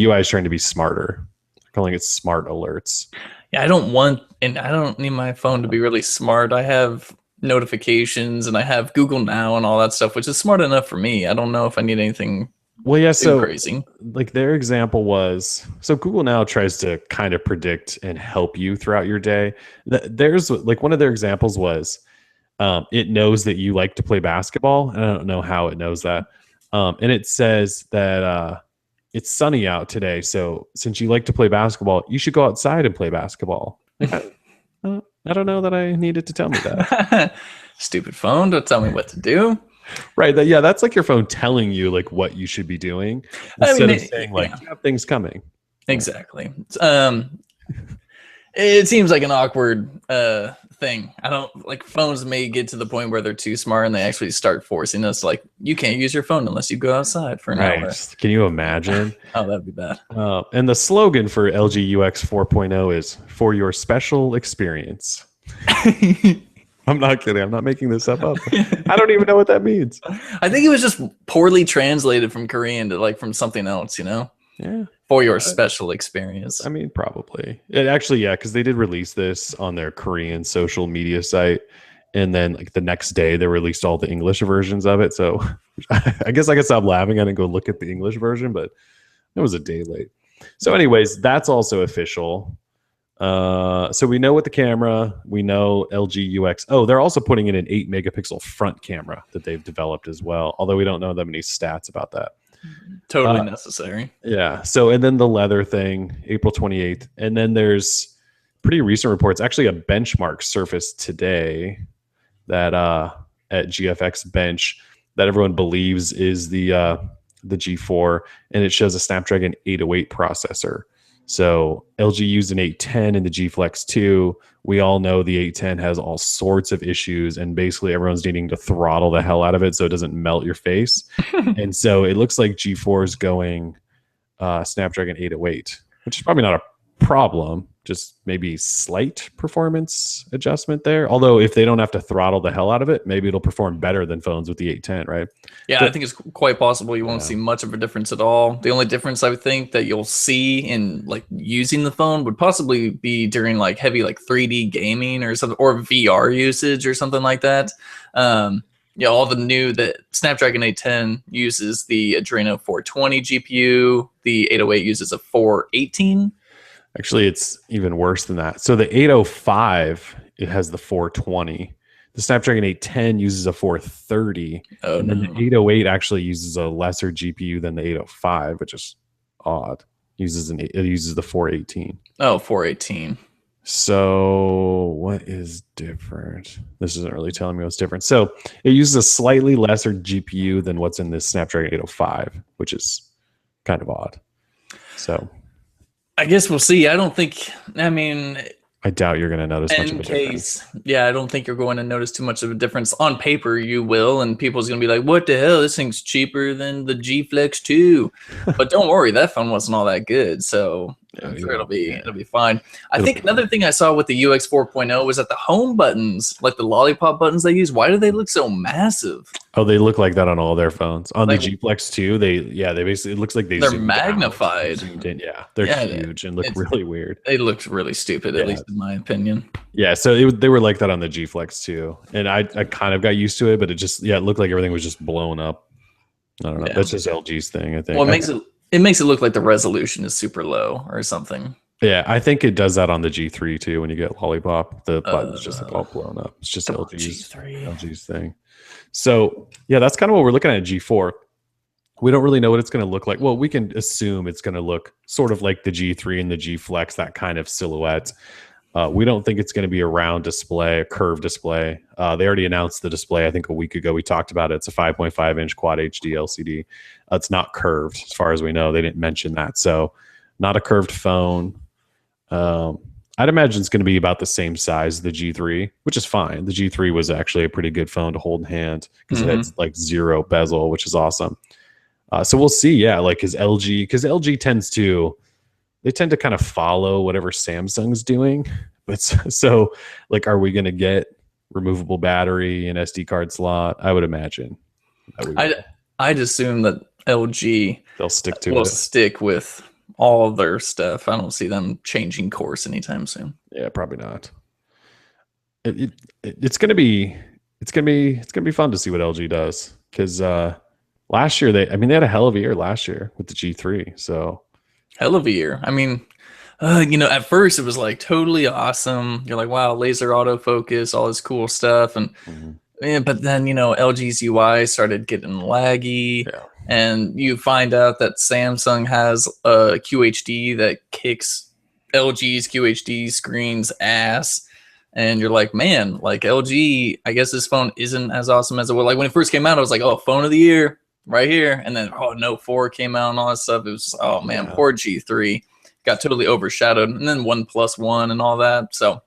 UI is trying to be smarter. They're calling it smart alerts. Yeah, I don't need my phone to be really smart. I have notifications, and I have Google Now and all that stuff, which is smart enough for me. I don't know if I need anything Well, yeah, too so crazy. like their example was, so Google Now tries to kind of predict and help you throughout your day. There's like one of their examples was it knows that you like to play basketball, and I don't know how it knows that. And it says that it's sunny out today, so since you like to play basketball, you should go outside and play basketball. Like, I don't know that I needed to tell me that. Stupid phone, don't tell me what to do. Right. Yeah, that's like your phone telling you like what you should be doing I instead mean, of saying like you have things coming. Exactly. It seems like an awkward thing. I don't like phones may get to the point where they're too smart and they actually start forcing us like you can't use your phone unless you go outside for an hour. Can you imagine? Oh, that'd be bad. And the slogan for LG UX 4.0 is for your special experience. I'm not kidding. I'm not making this up. I don't even know what that means. I think it was just poorly translated from Korean to like from something else, you know? Yeah. For your special experience. I mean, probably. It actually, yeah, because they did release this on their Korean social media site. And then like the next day they released all the English versions of it. So I guess I could stop laughing. I didn't go look at the English version, but it was a day late. So anyways, that's also official. So we know with the camera, we know LG UX. Oh, they're also putting in an 8 megapixel front camera that they've developed as well. Although we don't know that many stats about that. Totally necessary. Yeah. So, and then the leather thing, April 28th. And then there's pretty recent reports, actually a benchmark surfaced today that at GFX Bench that everyone believes is the G4, and it shows a Snapdragon 808 processor. So LG used an 810 in the G Flex 2. We all know the 810 has all sorts of issues, and basically everyone's needing to throttle the hell out of it so it doesn't melt your face. And so it looks like G4 is going Snapdragon 808, which is probably not a problem, just maybe slight performance adjustment there. Although if they don't have to throttle the hell out of it, maybe it'll perform better than phones with the 810, right? Yeah, I think it's quite possible you won't see much of a difference at all. The only difference I would think that you'll see in like using the phone would possibly be during like heavy like 3D gaming or something, or VR usage or something like that. Yeah, all the new that Snapdragon 810 uses the Adreno 420 GPU. The 808 uses a 418. Actually, it's even worse than that. So the 805, it has the 420. The Snapdragon 810 uses a 430. And then the 808 actually uses a lesser GPU than the 805, which is odd. It uses the 418. Oh, 418. So what is different? This isn't really telling me what's different. So it uses a slightly lesser GPU than what's in this Snapdragon 805, which is kind of odd. So I guess we'll see. I doubt you're going to notice much of a difference. Yeah, I don't think you're going to notice too much of a difference. On paper, you will, and people's going to be like, what the hell? This thing's cheaper than the G Flex 2. But don't worry, that phone wasn't all that good. So I'm sure it'll be fine. I think another thing I saw with the UX 4.0 was that the home buttons, like the lollipop buttons they use, why do they look so massive? Oh, they look like that on all their phones. On like, the G Flex 2, they basically, it looks like they're magnified. Yeah, they're huge and look really weird. They looked really stupid, at least in my opinion. Yeah, so they were like that on the G Flex 2. And I kind of got used to it, but it looked like everything was just blown up. I don't know. Yeah. That's just LG's thing, I think. Well, it makes it look like the resolution is super low or something. Yeah, I think it does that on the G3 too. When you get lollipop, the button's just like all blown up. It's just LG's thing. So yeah, that's kind of what we're looking at G4. We don't really know what it's going to look like. Well, we can assume it's going to look sort of like the G3 and the G Flex, that kind of silhouette. We don't think it's going to be a round display, a curved display. They already announced the display, I think a week ago. We talked about it. It's a 5.5-inch Quad HD LCD. It's not curved, as far as we know. They didn't mention that. So not a curved phone. I'd imagine it's going to be about the same size as the G3, which is fine. The G3 was actually a pretty good phone to hold in hand because it had like zero bezel, which is awesome. So we'll see. Yeah, like because LG tends to kind of follow whatever Samsung's doing. But so like, are we going to get removable battery and SD card slot? I would imagine. I'd assume that LG will stick with all of their stuff. I don't see them changing course anytime soon. Yeah, probably not. It's going to be it's gonna be fun to see what LG does because last year they had a hell of a year last year with the G3. So Hell of a year. I mean, at first it was like totally awesome. You're like, wow, laser autofocus, all this cool stuff, and mhm. yeah, but then LG's UI started getting laggy, Yeah, and you find out that Samsung has a QHD that kicks LG's QHD screen's ass, and you're like, man, like LG, I guess this phone isn't as awesome as it was. Like when it first came out, I was like, oh, phone of the year right here, and then Note 4 came out and all that stuff. It was oh man, yeah, poor G3 got totally overshadowed, and then OnePlus One and all that. So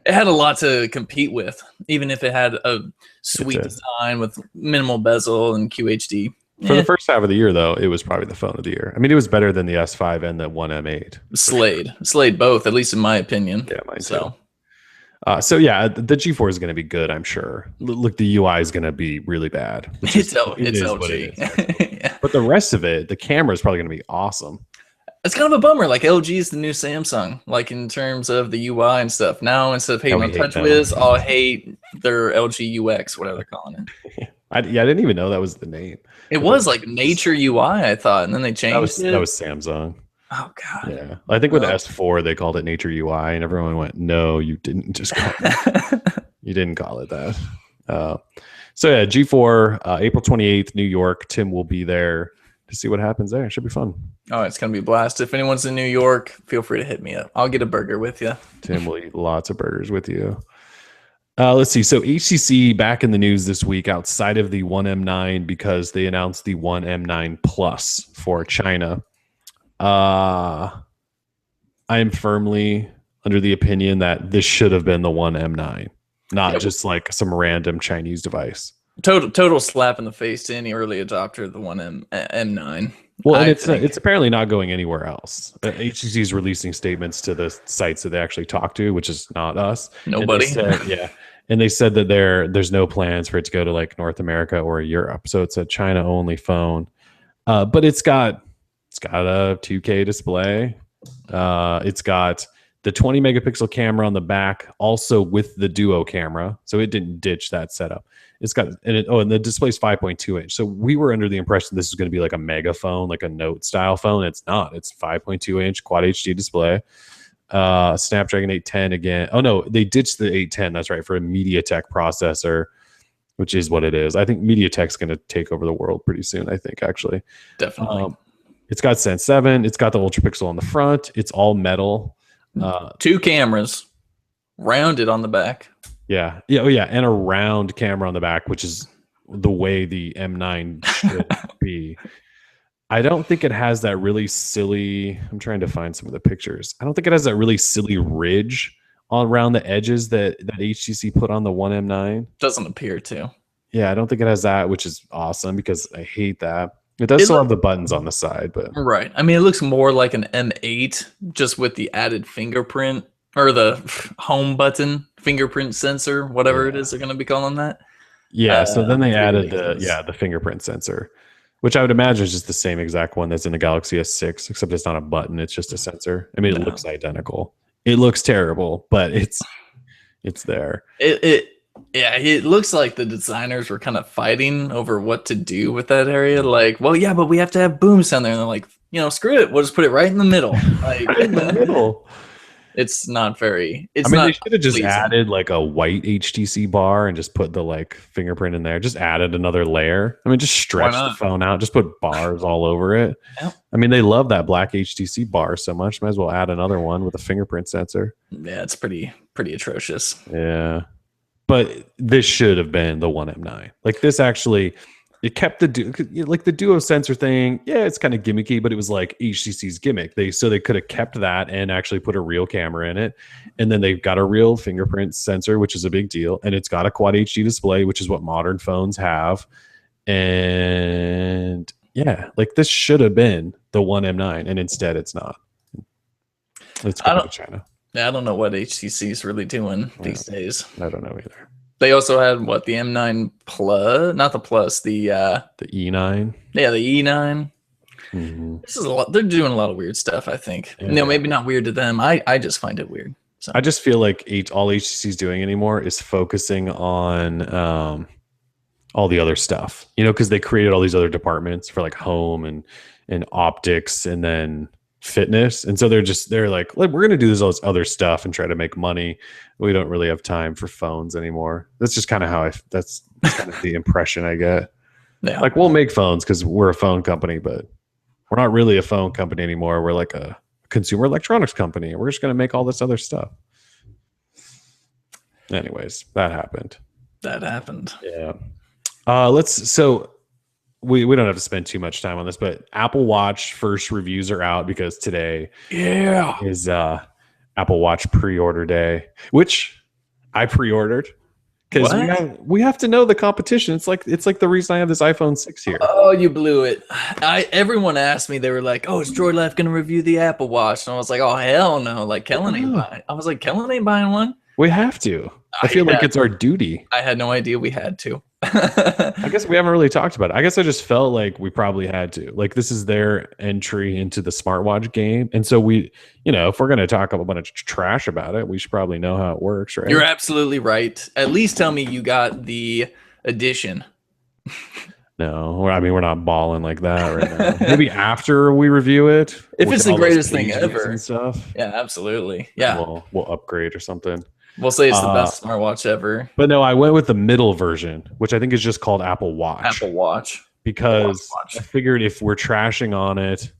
it had a lot to compete with, even if it had a sweet did. design with minimal bezel and QHD. For the first half of the year, though, it was probably the phone of the year. I mean, it was better than the S5 and the One M8. Slayed both, at least in my opinion. Yeah, mine So too. So yeah, the G4 is going to be good, I'm sure. Look, the UI is going to be really bad. it's Is LG. what it is. Yeah. But the rest of it, the camera is probably going to be awesome. It's kind of a bummer. Like LG is the new Samsung, like in terms of the UI and stuff. Now instead of hating on TouchWiz, I'll hate their LG UX, whatever they're calling it. I didn't even know that was the name. It was like Nature UI, I thought, and then they changed it. That was Samsung. Oh god. Yeah, I think with S4 they called it Nature UI, and everyone went, "No, you didn't just call it. You didn't call it that." So yeah, G4, April 28th, New York. Tim will be there to see what happens there. It should be fun. Oh, it's gonna be a blast. If anyone's in New York, feel free to hit me up. I'll get a burger with you. Tim will eat lots of burgers with you. Let's see. So HTC back in the news this week outside of the One M9 because they announced the One M9 Plus for China. I am firmly under the opinion that this should have been the One M9, not just like some random Chinese device. Total slap in the face to any early adopter of the One M9. Well, and it's apparently not going anywhere else. HTC is releasing statements to the sites that they actually talk to, which is not us. Nobody. And they said that there's no plans for it to go to like North America or Europe. So it's a China only phone. But it's got a 2K display. It's got the 20 megapixel camera on the back, also with the duo camera. So it didn't ditch that setup. It's got and the display's 5.2 inch. So we were under the impression this is going to be like a mega phone, like a Note style phone. It's not. It's 5.2 inch quad HD display. Snapdragon 810 again. Oh no, they ditched the 810. That's right, for a MediaTek processor, which is what it is. I think MediaTek's going to take over the world pretty soon. I think actually, definitely. It's got Sense 7. It's got the Ultra Pixel on the front. It's all metal. 2 cameras, rounded on the back. Yeah, and a round camera on the back, which is the way the M9 should be. I don't think it has that really silly. I'm trying to find some of the pictures. I don't think it has that really silly ridge around the edges that HTC put on the One M9. Doesn't appear to. Yeah, I don't think it has that, which is awesome because I hate that. It does still have the buttons on the side, but right. I mean, it looks more like an M8 just with the added fingerprint or the home button fingerprint sensor, whatever it is they're going to be calling that. Yeah. So then they added the fingerprint sensor, which I would imagine is just the same exact one that's in the Galaxy S6, except it's not a button; it's just a sensor. I mean, it looks identical. It looks terrible, but it's there. It looks like the designers were kind of fighting over what to do with that area. Like, well, yeah, but we have to have boom sound there. And they're like, screw it. We'll just put it right in the middle. Like, right in the middle. It's not very. It's they not should have just pleasing. added like a white HTC bar and just put the like fingerprint in there. Just added another layer. I mean, just stretch the phone out. Just put bars all over it. Yep. I mean, they love that black HTC bar so much. Might as well add another one with a fingerprint sensor. Yeah, it's pretty atrocious. Yeah. But this should have been the One M9. Like this actually, it kept the duo sensor thing. Yeah, it's kind of gimmicky, but it was like HTC's gimmick. They could have kept that and actually put a real camera in it. And then they've got a real fingerprint sensor, which is a big deal. And it's got a quad HD display, which is what modern phones have. And yeah, like this should have been the One M9, and instead it's not. It's going to China. Yeah, I don't know what HTC is really doing these days. I don't know either. They also had the M9 Plus, not the Plus, the E9. Yeah, the E9. Mm-hmm. This is a lot. They're doing a lot of weird stuff, I think. Yeah. Maybe not weird to them. I just find it weird. So I just feel like all HTC is doing anymore is focusing on all the other stuff, because they created all these other departments for like home and optics and then fitness. And so they're like, we're going to do all this other stuff and try to make money. We don't really have time for phones anymore. That's just kind of that's kind of the impression I get. yeah. Like, we'll make phones because we're a phone company, but we're not really a phone company anymore. We're like a consumer electronics company. We're just going to make all this other stuff. Anyways, that happened. Yeah. So we don't have to spend too much time on this, but Apple Watch first reviews are out because today is Apple Watch pre-order day, which I pre-ordered because we have to know the competition. It's like the reason I have this iPhone 6 here. Oh, you blew it. Everyone asked me, they were like, "Oh, is Droid Life gonna review the Apple Watch?" And I was like, "Oh, hell no!" Like Kellen ain't buying. I was like, "Kellen ain't buying one." We have to. I feel like it's our duty. I had no idea we had to. I guess we haven't really talked about it. I guess I just felt like we probably had to. Like, this is their entry into the smartwatch game. And so if we're going to talk a bunch of trash about it, we should probably know how it works, right? You're absolutely right. At least tell me you got the edition. No, I mean, we're not balling like that right now. Maybe after we review it. If it's the greatest thing ever. And stuff. Yeah, absolutely. Yeah. We'll upgrade or something. We'll say it's the best smartwatch ever. But no, I went with the middle version, which I think is just called Apple Watch. Apple Watch. Because I figured if we're trashing on it,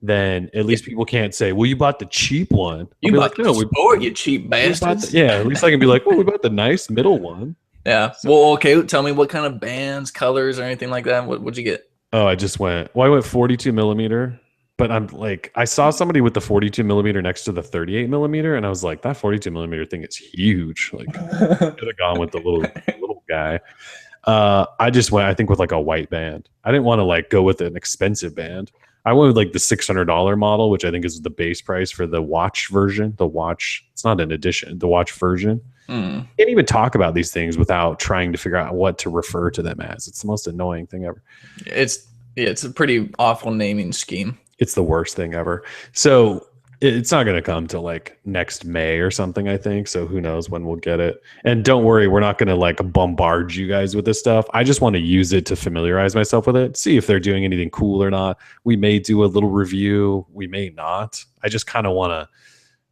then at least people can't say, "Well, you bought the cheap one." You bought the sport, you cheap bastards. At least I can be like, "Well, we bought the nice middle one." Yeah. So, well, okay. Tell me what kind of bands, colors, or anything like that. What'd you get? Oh, I went 42 millimeter. But I'm like, I saw somebody with the 42 millimeter next to the 38 millimeter, and I was like, that 42 millimeter thing is huge. Like, could have gone with the little guy. I just went, I think, with like a white band. I didn't want to like go with an expensive band. I went with like the $600 model, which I think is the base price for the watch version. The watch, it's not an edition, the watch version. Can't even talk about these things without trying to figure out what to refer to them as. It's the most annoying thing ever. It's a pretty awful naming scheme. It's the worst thing ever. So it's not going to come till like next May or something, I think. So who knows when we'll get it. And don't worry, we're not going to like bombard you guys with this stuff. I just want to use it to familiarize myself with it, see if they're doing anything cool or not. We may do a little review. We may not. I just kind of want to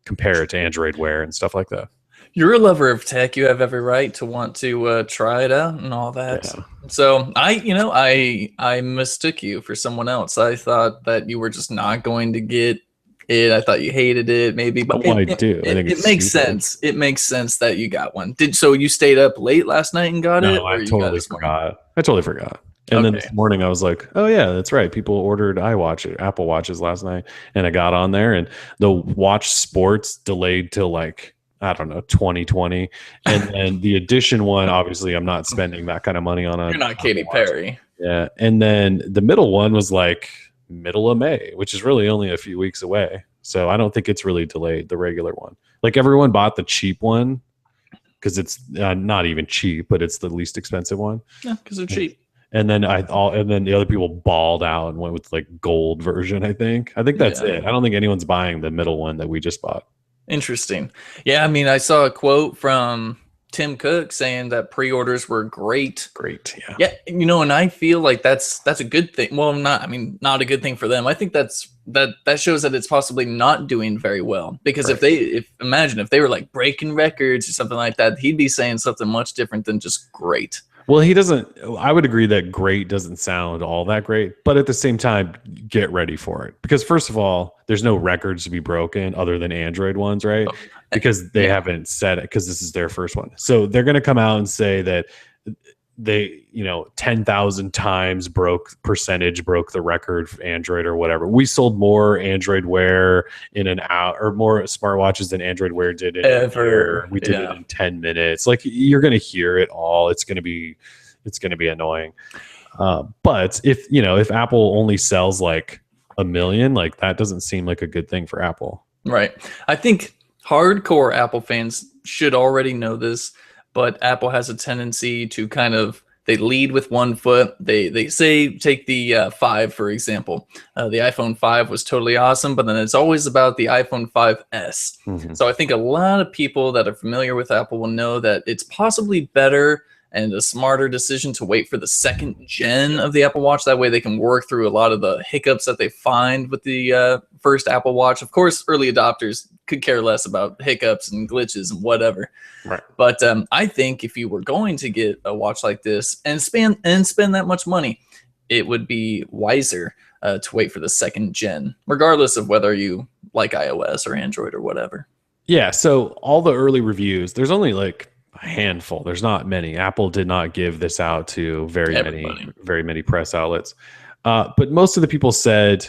compare it to Android Wear and stuff like that. You're a lover of tech. You have every right to want to try it out and all that. Yeah. So I mistook you for someone else. I thought that you were just not going to get it. I thought you hated it, maybe. But it makes sense. It makes sense that you got one. So you stayed up late last night and got it? No, I totally forgot. And then this morning I was like, oh yeah, that's right. People ordered Apple Watches last night, and I got on there, and the Watch Sports delayed till like, I don't know, 2020. And then the edition one, obviously I'm not spending that kind of money on it. You're not Katy Perry. Yeah. And then the middle one was like middle of May, which is really only a few weeks away. So I don't think it's really delayed, the regular one. Like, everyone bought the cheap one because it's not even cheap, but it's the least expensive one. Yeah, because they're cheap. And then the other people balled out and went with like gold version. I think that's it. I don't think anyone's buying the middle one that we just bought. Interesting. Yeah, I mean, I saw a quote from Tim Cook saying that pre-orders were great. Great, yeah. Yeah, and I feel like that's a good thing. Well, not a good thing for them. I think that shows that it's possibly not doing very well. Because imagine if they were like breaking records or something like that, he'd be saying something much different than just great. Well, I would agree that great doesn't sound all that great, but at the same time, get ready for it. Because first of all, there's no records to be broken other than Android ones, right? Because they haven't said it, because this is their first one. So they're going to come out and say that they 10,000 times broke the record for Android or whatever. We sold more Android Wear in an hour, or more smartwatches than Android Wear did in an hour. We did it in 10 minutes. Like, you're going to hear it all. It's going to be annoying. But if Apple only sells like 1 million, like, that doesn't seem like a good thing for Apple. Right. I think hardcore Apple fans should already know this, but Apple has a tendency to kind of They lead with one foot. They say take the 5 for example. The iPhone 5 was totally awesome, but then it's always about the iPhone 5S. So I think a lot of people that are familiar with Apple will know that it's possibly better and a smarter decision to wait for the second gen of the Apple Watch. That way they can work through a lot of the hiccups that they find with the first Apple Watch. Of course, early adopters could care less about hiccups and glitches and whatever. Right. But I think if you were going to get a watch like this and spend that much money, it would be wiser to wait for the second gen, regardless of whether you like iOS or Android or whatever. Yeah. So all the early reviews, there's only like a handful. There's not many. Apple did not give this out to very many press outlets. But most of the people said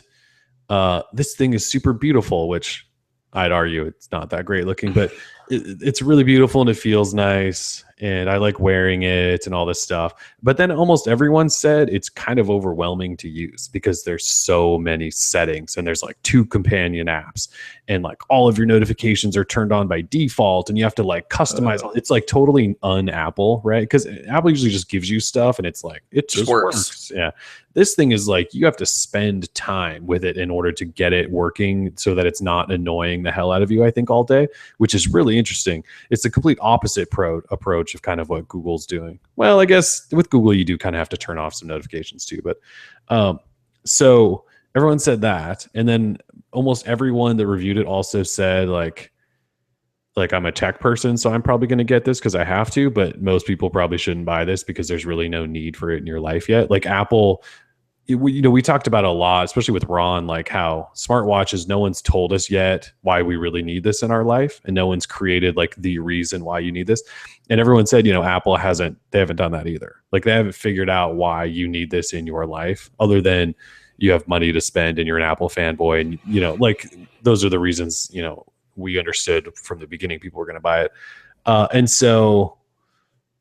this thing is super beautiful, which I'd argue it's not that great looking, but it's really beautiful and it feels nice. And I like wearing it and all this stuff. But then almost everyone said it's kind of overwhelming to use because there's so many settings and there's like 2 companion apps and like all of your notifications are turned on by default and you have to like customize. It's like totally un-Apple, right? Because Apple usually just gives you stuff and it's like, it just works. Yeah. This thing is like, you have to spend time with it in order to get it working so that it's not annoying the hell out of you, I think, all day, which is really interesting. It's the complete opposite approach of kind of what Google's doing. Well, I guess with Google, you do kind of have to turn off some notifications too. But so everyone said that. And then almost everyone that reviewed it also said like I'm a tech person, so I'm probably going to get this because I have to. But most people probably shouldn't buy this because there's really no need for it in your life yet. Like Apple, we talked about a lot, especially with Ron, like how smartwatches, no one's told us yet why we really need this in our life. And no one's created like the reason why you need this. And everyone said, Apple they haven't done that either. Like they haven't figured out why you need this in your life other than you have money to spend and you're an Apple fanboy. And, like those are the reasons, we understood from the beginning people were going to buy it. And so,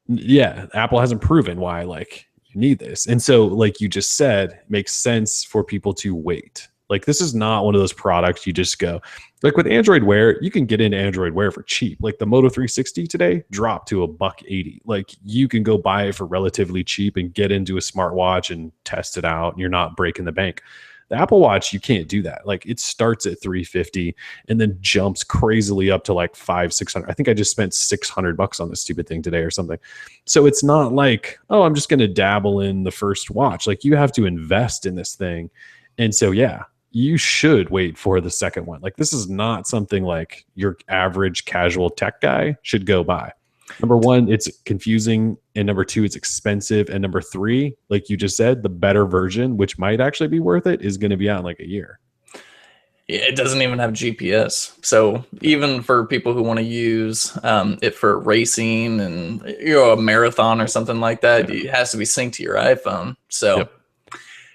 yeah, Apple hasn't proven why, like, need this. And so like you just said, it makes sense for people to wait. Like this is not one of those products you just go like with Android Wear, you can get into Android Wear for cheap. Like the Moto 360 today dropped to $180. Like you can go buy it for relatively cheap and get into a smartwatch and test it out and you're not breaking the bank. The Apple Watch, you can't do that. Like it starts at $350 and then jumps crazily up to like $500-$600. I think I just spent $600 on this stupid thing today or something. So it's not like, oh, I'm just going to dabble in the first watch. Like you have to invest in this thing. And so, yeah, you should wait for the second one. Like this is not something like your average casual tech guy should go buy. Number one, it's confusing. And number two, it's expensive. And number three, like you just said, the better version, which might actually be worth it, is going to be out in like a year. Yeah, it doesn't even have GPS. So even for people who want to use it for racing and a marathon or something like that, it has to be synced to your iPhone. So,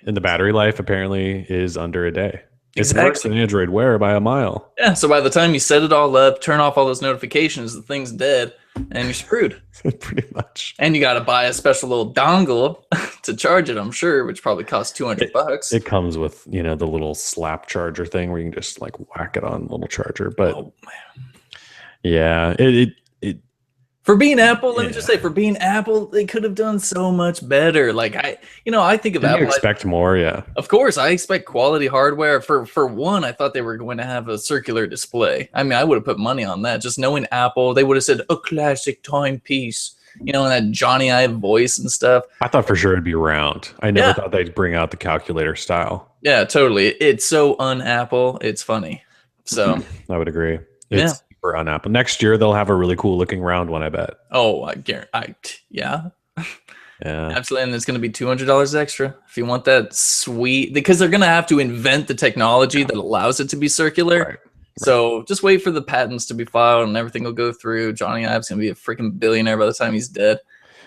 and the battery life apparently is under a day. It's exactly. worse than Android Wear by a mile. Yeah, so by the time you set it all up, turn off all those notifications, the thing's dead, and you're screwed. Pretty much. And you got to buy a special little dongle to charge it, I'm sure, which probably costs $200. It comes with, the little slap charger thing where you can just like whack it on a little charger. But yeah, it for being Apple, let me just say, for being Apple, they could have done so much better. Like I think of Apple. You expect more, yeah. Of course, I expect quality hardware. For one, I thought they were going to have a circular display. I mean, I would have put money on that. Just knowing Apple, they would have said a classic timepiece, and that Johnny Ive voice and stuff. I thought for sure it'd be round. I never thought they'd bring out the calculator style. Yeah, totally. It's so un-Apple. It's funny. So I would agree. It's super un-Apple. Next year they'll have a really cool looking round one, I bet. Oh, I guarantee. Yeah. Absolutely. And it's going to be $200 extra if you want that sweet, because they're going to have to invent the technology that allows it to be circular. Right. So just wait for the patents to be filed and everything will go through. Johnny Ive's going to be a freaking billionaire by the time he's dead.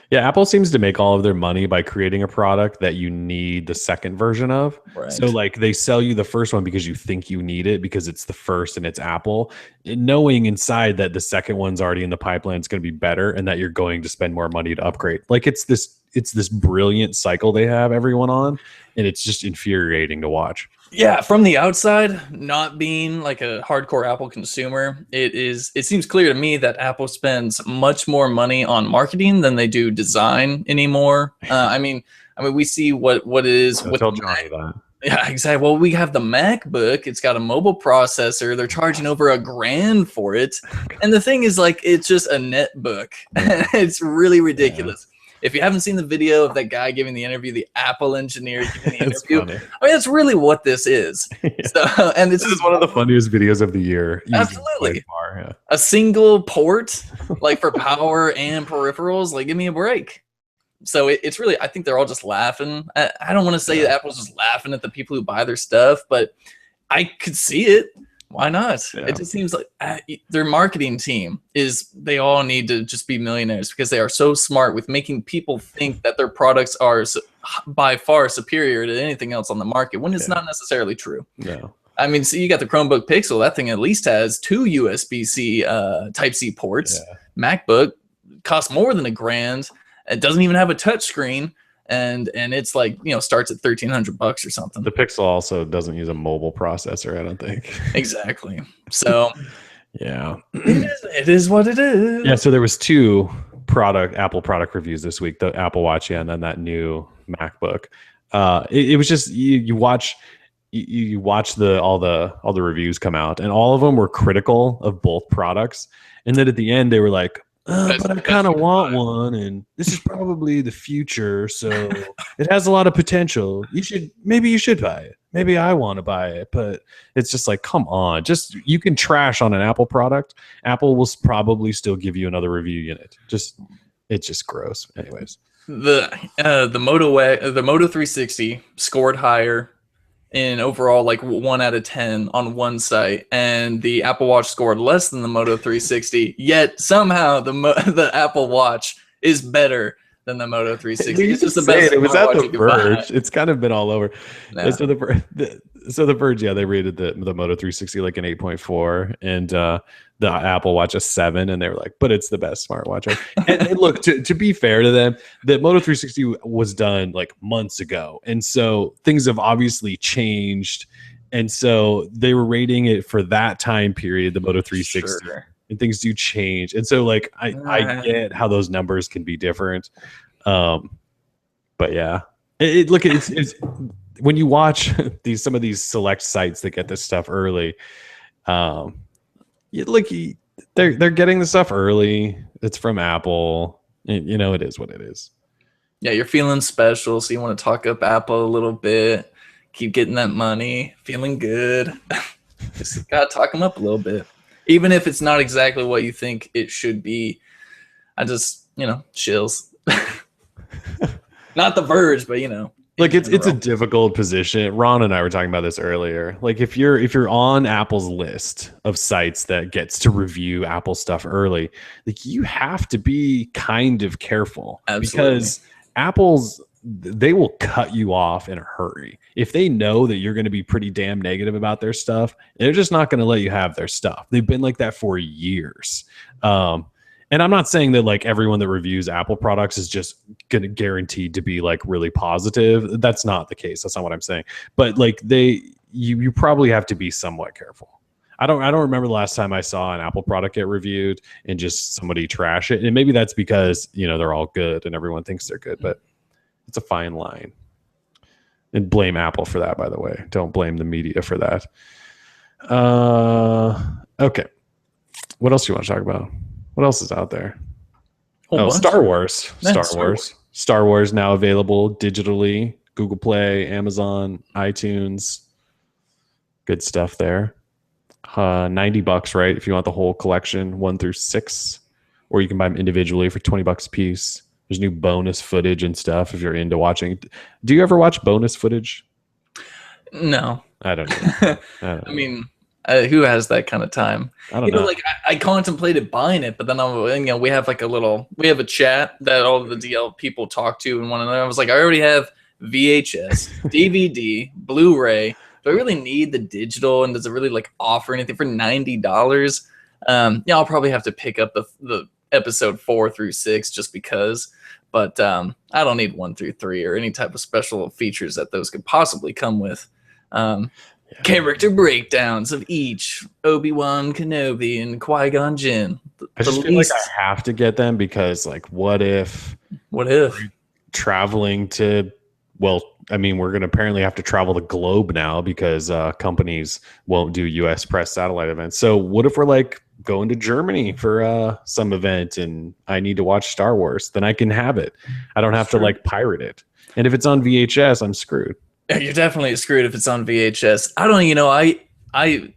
Yeah, Apple seems to make all of their money by creating a product that you need the second version of. Right. So like they sell you the first one because you think you need it because it's the first and it's Apple, and knowing inside that the second one's already in the pipeline, it's going to be better and that you're going to spend more money to upgrade. Like it's this brilliant cycle they have everyone on, and it's just infuriating to watch. Yeah, from the outside, not being like a hardcore Apple consumer, it seems clear to me that Apple spends much more money on marketing than they do design anymore. I mean, we see what it is So with tell the Johnny that. Yeah, exactly. Well, we have the MacBook. It's got a mobile processor. They're charging over $1,000 for it. And the thing is, like, it's just a netbook. It's really ridiculous. If you haven't seen the video of that guy giving the interview, the Apple engineer giving the It's interview, funny. I mean, that's really what this is. Yeah. So, and This is one of the funniest videos of the year. Easy absolutely by far, yeah. a single port, like for power and peripherals. Like, give me a break. So it's really, I think they're all just laughing. I don't want to say that Apple's just laughing at the people who buy their stuff, but I could see it. Why not? Yeah. It just seems like their marketing team they all need to just be millionaires because they are so smart with making people think that their products are by far superior to anything else on the market when it's not necessarily true. No. I mean, so you got the Chromebook Pixel. That thing at least has 2 USB-C Type-C ports. Yeah. MacBook costs more than $1,000. It doesn't even have a touch screen, and it's like, starts at $1,300 or something. The Pixel also doesn't use a mobile processor, I don't think. Exactly. So yeah, it is what it is. yeah. So there was 2 Apple product reviews this week: the Apple Watch, and then that new MacBook. It was just you watch all the reviews come out, and all of them were critical of both products, and then at the end they were like, but I kind of want one, and this is probably the future, so it has a lot of potential. Maybe you should buy it. Maybe I want to buy it, but it's just like, come on, you can trash on an Apple product. Apple will probably still give you another review unit. It's just gross. Anyways, the Moto 360 scored higher in overall, like 1 out of 10 on one site, and the Apple Watch scored less than the Moto 360. Yet somehow the Apple Watch is better than the Moto 360. It's just the best. It was at The Verge. Buy. It's kind of been all over. No. So the Verge, they rated the Moto 360 like an 8.4, and the Apple Watch a 7, and they were like, but it's the best smartwatch. And look, to be fair to them, the Moto 360 was done like months ago, and so things have obviously changed, and so they were rating it for that time period, the Moto 360. Sure. And things do change, and so like I get how those numbers can be different, but yeah, it's when you watch some of these select sites that get this stuff early, they're getting the stuff early. It's from Apple, it is what it is. Yeah, you're feeling special, so you want to talk up Apple a little bit, keep getting that money, feeling good. Just gotta talk them up a little bit. Even if it's not exactly what you think it should be, I just, chills. Not The Verge, but Like it's a difficult position. Ron and I were talking about this earlier. Like if you're on Apple's list of sites that gets to review Apple stuff early, like you have to be kind of careful. Absolutely. Because they will cut you off in a hurry. If they know that you're going to be pretty damn negative about their stuff, they're just not going to let you have their stuff. They've been like that for years. And I'm not saying that like everyone that reviews Apple products is just going to guaranteed to be like really positive. That's not the case. That's not what I'm saying. But like you probably have to be somewhat careful. I don't remember the last time I saw an Apple product get reviewed and just somebody trash it. And maybe that's because, they're all good and everyone thinks they're good, but it's a fine line. And blame Apple for that, by the way. Don't blame the media for that. Okay. What else do you want to talk about? What else is out there? Star Wars. Star Wars now available digitally. Google Play, Amazon, iTunes. Good stuff there. $90, right? If you want the whole collection, 1 through 6. Or you can buy them individually for $20 a piece. There's new bonus footage and stuff if you're into watching. Do you ever watch bonus footage? No. I don't know. I mean, who has that kind of time? I don't know. Like I contemplated buying it, but then we have a chat that all of the DL people talk to and one another. I was like, I already have VHS, DVD, Blu-ray. Do I really need the digital? And does it really like offer anything for $90? I'll probably have to pick up the episode 4 through 6 just because, but I don't need 1 through 3 or any type of special features that those could possibly come with. Character breakdowns of each Obi-Wan Kenobi and Qui-Gon Jinn. I just feel like I have to get them because, like, what if traveling to, well, I mean, we're going to apparently have to travel the globe now because companies won't do U.S. press satellite events. So what if we're like going to Germany for some event and I need to watch Star Wars? Then I can have it. I don't have to like pirate it. And if it's on VHS, I'm screwed. Yeah, you're definitely screwed if it's on VHS. I don't,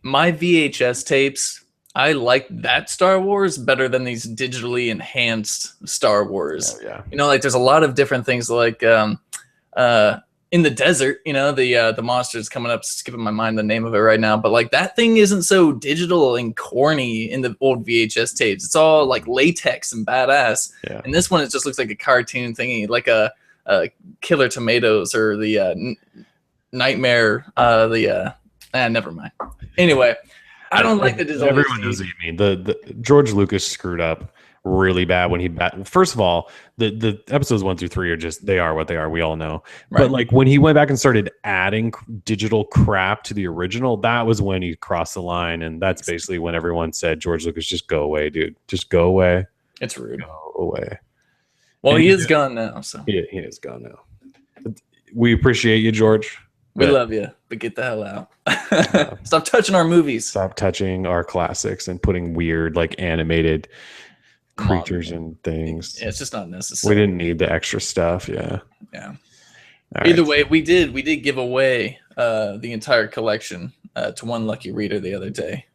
my VHS tapes, I like that Star Wars better than these digitally enhanced Star Wars. Yeah. Like there's a lot of different things like in the desert, the monsters coming up, skipping my mind the name of it right now, but like that thing isn't so digital and corny in the old VHS tapes. It's all like latex and badass. Yeah. And this one, it just looks like a cartoon thingy, like a Killer Tomatoes or the Nightmare, never mind. Anyway, I don't like the design. Everyone knows what you mean. The George Lucas screwed up really bad when he first of all, the episodes 1 through 3 are just, they are what they are, we all know. Right. But like when he went back and started adding digital crap to the original, that was when he crossed the line, and that's basically when everyone said, George Lucas, just go away, dude. Just go away. It's rude. Go away. Well, he is gone now, so he is gone now. We appreciate you, George. We love you, but get the hell out. Stop touching our movies. Stop touching our classics and putting weird, like, animated creatures and things. Yeah, it's just not necessary. We didn't need the extra stuff. Yeah. Either way, we did give away the entire collection to one lucky reader the other day.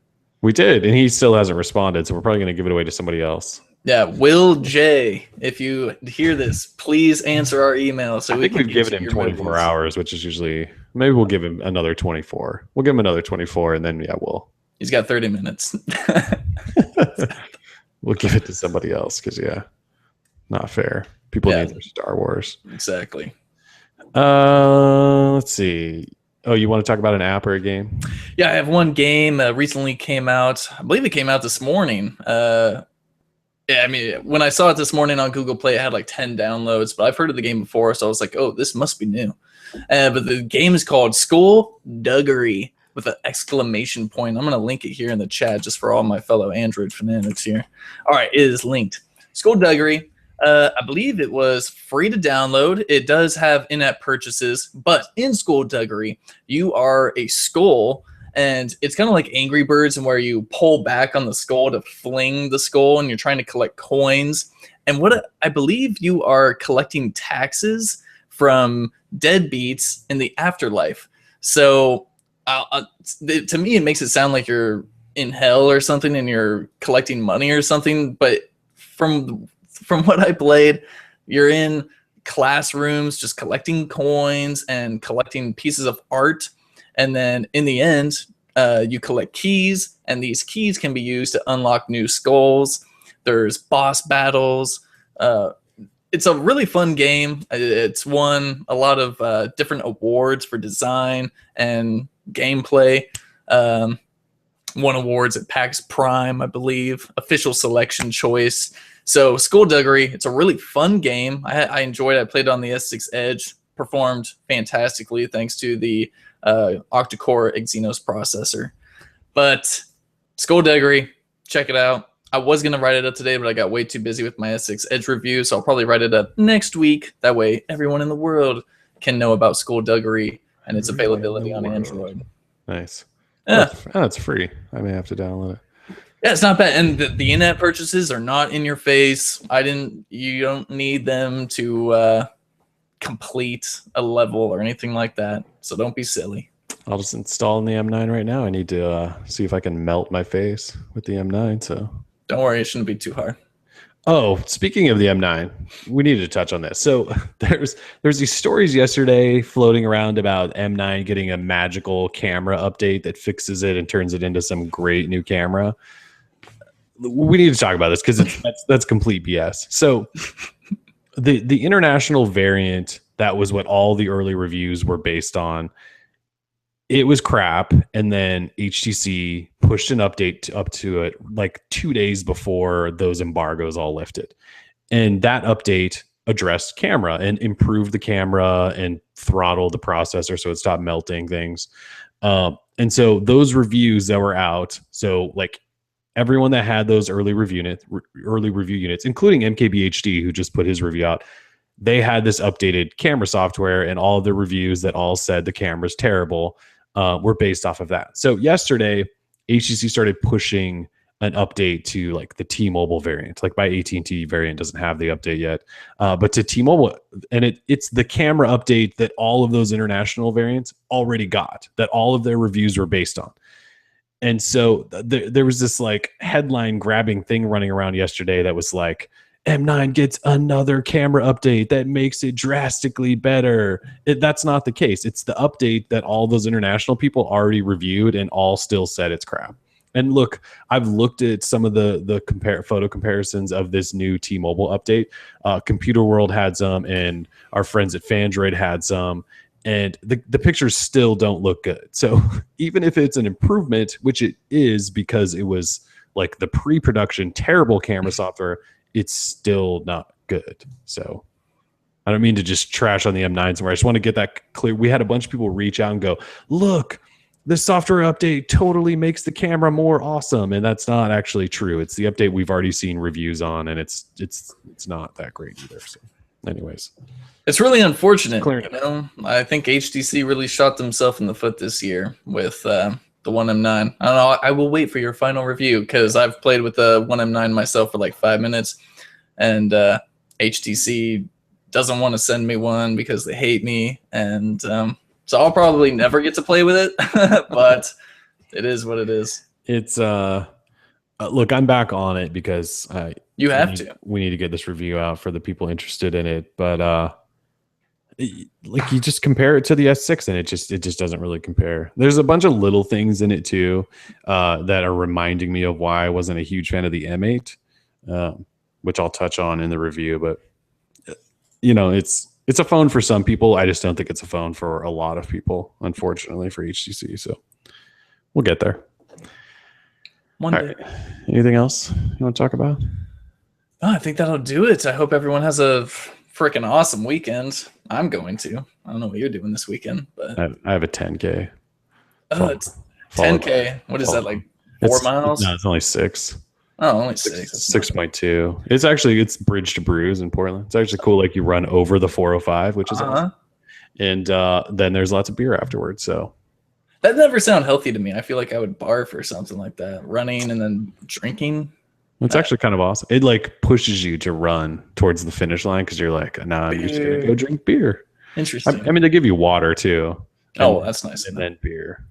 We did, and he still hasn't responded, so we're probably going to give it away to somebody else. Yeah, Will J. If you hear this, please answer our email so we can give him 24 hours, which is usually, maybe we'll give him another 24. We'll give him another 24, and then he's got 30 minutes. We'll give it to somebody else because not fair. People need their Star Wars. Exactly. Let's see. Oh, you want to talk about an app or a game? Yeah, I have one game recently came out. I believe it came out this morning. Yeah, I mean, when I saw it this morning on Google Play, it had like 10 downloads, but I've heard of the game before, so I was like, oh, this must be new. But the game is called Skulduggery with an exclamation point. I'm going to link it here in the chat just for all my fellow Android fanatics here. All right, it is linked. Skulduggery, I believe it was free to download. It does have in-app purchases, but in Skulduggery, you are a skull. And it's kind of like Angry Birds, and where you pull back on the skull to fling the skull, and you're trying to collect coins. And what I believe you are collecting taxes from deadbeats in the afterlife. So to me, it makes it sound like you're in hell or something, and you're collecting money or something. But from what I played, you're in classrooms just collecting coins and collecting pieces of art. And then in the end, you collect keys, and these keys can be used to unlock new skulls. There's boss battles. It's a really fun game. It's won a lot of different awards for design and gameplay. Won awards at PAX Prime, I believe, official selection choice. So Skulduggery, it's a really fun game. I enjoyed it. I played it on the S6 Edge, performed fantastically thanks to the octa-core Exynos processor. But Skulduggery, check it out. I was going to write it up today, but I got way too busy with my S6 Edge review, so I'll probably write it up next week. That way everyone in the world can know about Skulduggery and its availability on Android. Nice. Yeah. That's free. I may have to download it. Yeah, it's not bad. And the in-app purchases are not in your face. You don't need them to complete a level or anything like that. So don't be silly. I'll just install in the M9 right now. I need to see if I can melt my face with the M9. So don't worry, it shouldn't be too hard. Oh, speaking of the M9, we needed to touch on this. So there's these stories yesterday floating around about M9 getting a magical camera update that fixes it and turns it into some great new camera. We need to talk about this because that's complete BS. So the international variant, that was what all the early reviews were based on. It was crap, and then HTC pushed an update up to it like 2 days before those embargoes all lifted. And that update addressed camera and improved the camera and throttled the processor so it stopped melting things. And so those reviews that were out, so like everyone that had those early review units, including MKBHD, who just put his review out, they had this updated camera software, and all of the reviews that all said the camera's terrible were based off of that. So yesterday, HTC started pushing an update to like the T-Mobile variant. Like my AT&T variant doesn't have the update yet, but to T-Mobile, and it's the camera update that all of those international variants already got, that all of their reviews were based on. And so there was this like headline grabbing thing running around yesterday that was like, M9 gets another camera update that makes it drastically better. That's not the case. It's the update that all those international people already reviewed and all still said it's crap. And look, I've looked at some of the photo comparisons of this new T-Mobile update. Computer World had some, and our friends at Fandroid had some. And the pictures still don't look good. So even if it's an improvement, which it is because it was like the pre-production terrible camera software, it's still not good. So I don't mean to just trash on the M9 somewhere. I just want to get that clear. We had a bunch of people reach out and go, look, this software update totally makes the camera more awesome. And that's not actually true. It's the update we've already seen reviews on, and it's not that great either. So anyways. It's really unfortunate. You know? I think HTC really shot themselves in the foot this year with the One M9. I don't know. I will wait for your final review because I've played with the One M9 myself for like 5 minutes, and HTC doesn't want to send me one because they hate me, and so I'll probably never get to play with it. But it is what it is. It's look, I'm back on it because we need to get this review out for the people interested in it, but like you just compare it to the S6 and it just doesn't really compare. There's a bunch of little things in it too that are reminding me of why I wasn't a huge fan of the M8, which I'll touch on in the review. But you know, it's a phone for some people. I just don't think it's a phone for a lot of people, unfortunately, for HTC. So we'll get there. One day. Right. Anything else you want to talk about? Oh, I think that'll do it. I hope everyone has a freaking awesome weekend. I'm going to. I don't know what you're doing this weekend, but I have a 10K. It's 10K. What is that, like 4 miles? No, it's only 6. Oh, only 6. 6.2. It's bridge to Bruise in Portland. It's actually cool. Like you run over the 405, which is awesome. And then there's lots of beer afterwards. So that never sounds healthy to me. I feel like I would barf or something like that. Running and then drinking. It's actually kind of awesome. It like pushes you to run towards the finish line because you're like, nah, I'm just gonna go drink beer. Interesting. I mean, they give you water too. Oh, that's nice. And then beer.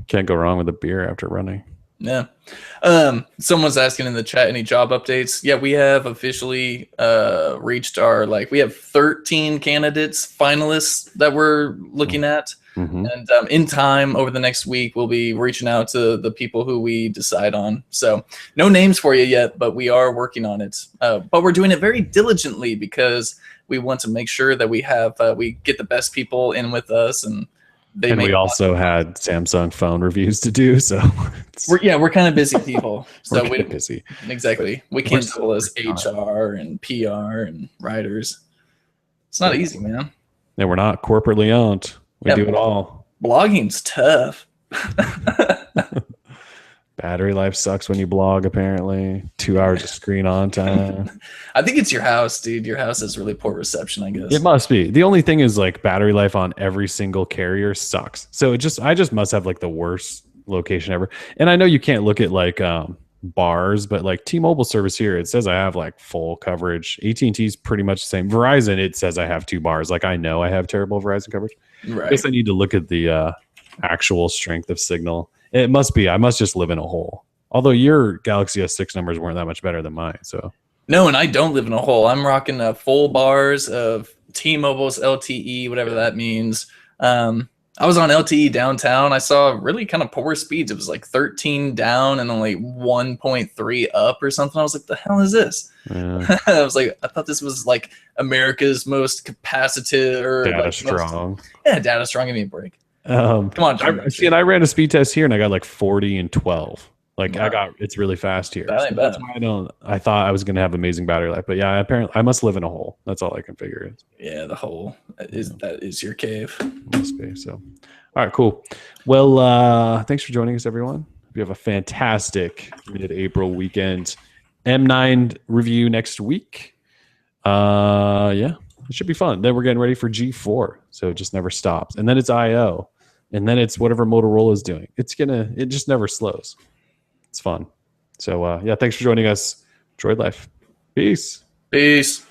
Can't go wrong with a beer after running. Yeah. Someone's asking in the chat, any job updates? Yeah, we have officially reached our, we have 13 candidates, finalists that we're looking at. Mm-hmm. And in time, over the next week, we'll be reaching out to the people who we decide on. So no names for you yet, but we are working on it. But we're doing it very diligently because we want to make sure that we have we get the best people in with us, and we also had Samsung phone reviews to do. So we're kind of busy people. So we're busy. Exactly. We can't deal as HR and PR and writers. It's not easy, man. And we're not corporately owned. We do it all. Blogging's tough. Battery life sucks when you blog, apparently. 2 hours of screen on time. I think it's your house, dude. Your house has really poor reception, I guess. It must be. The only thing is like battery life on every single carrier sucks. So I just must have like the worst location ever. And I know you can't look at like bars, but like T-Mobile service here, it says I have like full coverage. AT&T's pretty much the same. Verizon, it says I have 2 bars. Like I know I have terrible Verizon coverage. Right. I guess I need to look at the actual strength of signal. It must be. I must just live in a hole. Although your Galaxy S6 numbers weren't that much better than mine. So no, and I don't live in a hole. I'm rocking full bars of T-Mobile's LTE, whatever that means. I was on LTE downtown. I saw really kind of poor speeds. It was like 13 down and only 1.3 up or something. I was like, the hell is this? Yeah. I was like, I thought this was like America's most capacitive. Data strong. Data strong. Give me a break. Come on, John. I ran a speed test here and I got like 40 and 12. Like it's really fast here. That So ain't that's bad. why I thought I was going to have amazing battery life, but yeah, apparently I must live in a hole. That's all I can figure is. Yeah, the hole that is your cave. Must be. So, all right, cool. Well, thanks for joining us, everyone. We have a fantastic mid-April weekend. M9 review next week. Yeah, it should be fun. Then we're getting ready for G4, so it just never stops. And then it's IO, and then it's whatever Motorola is doing. It just never slows. It's fun. So yeah, thanks for joining us. Droid Life. Peace. Peace.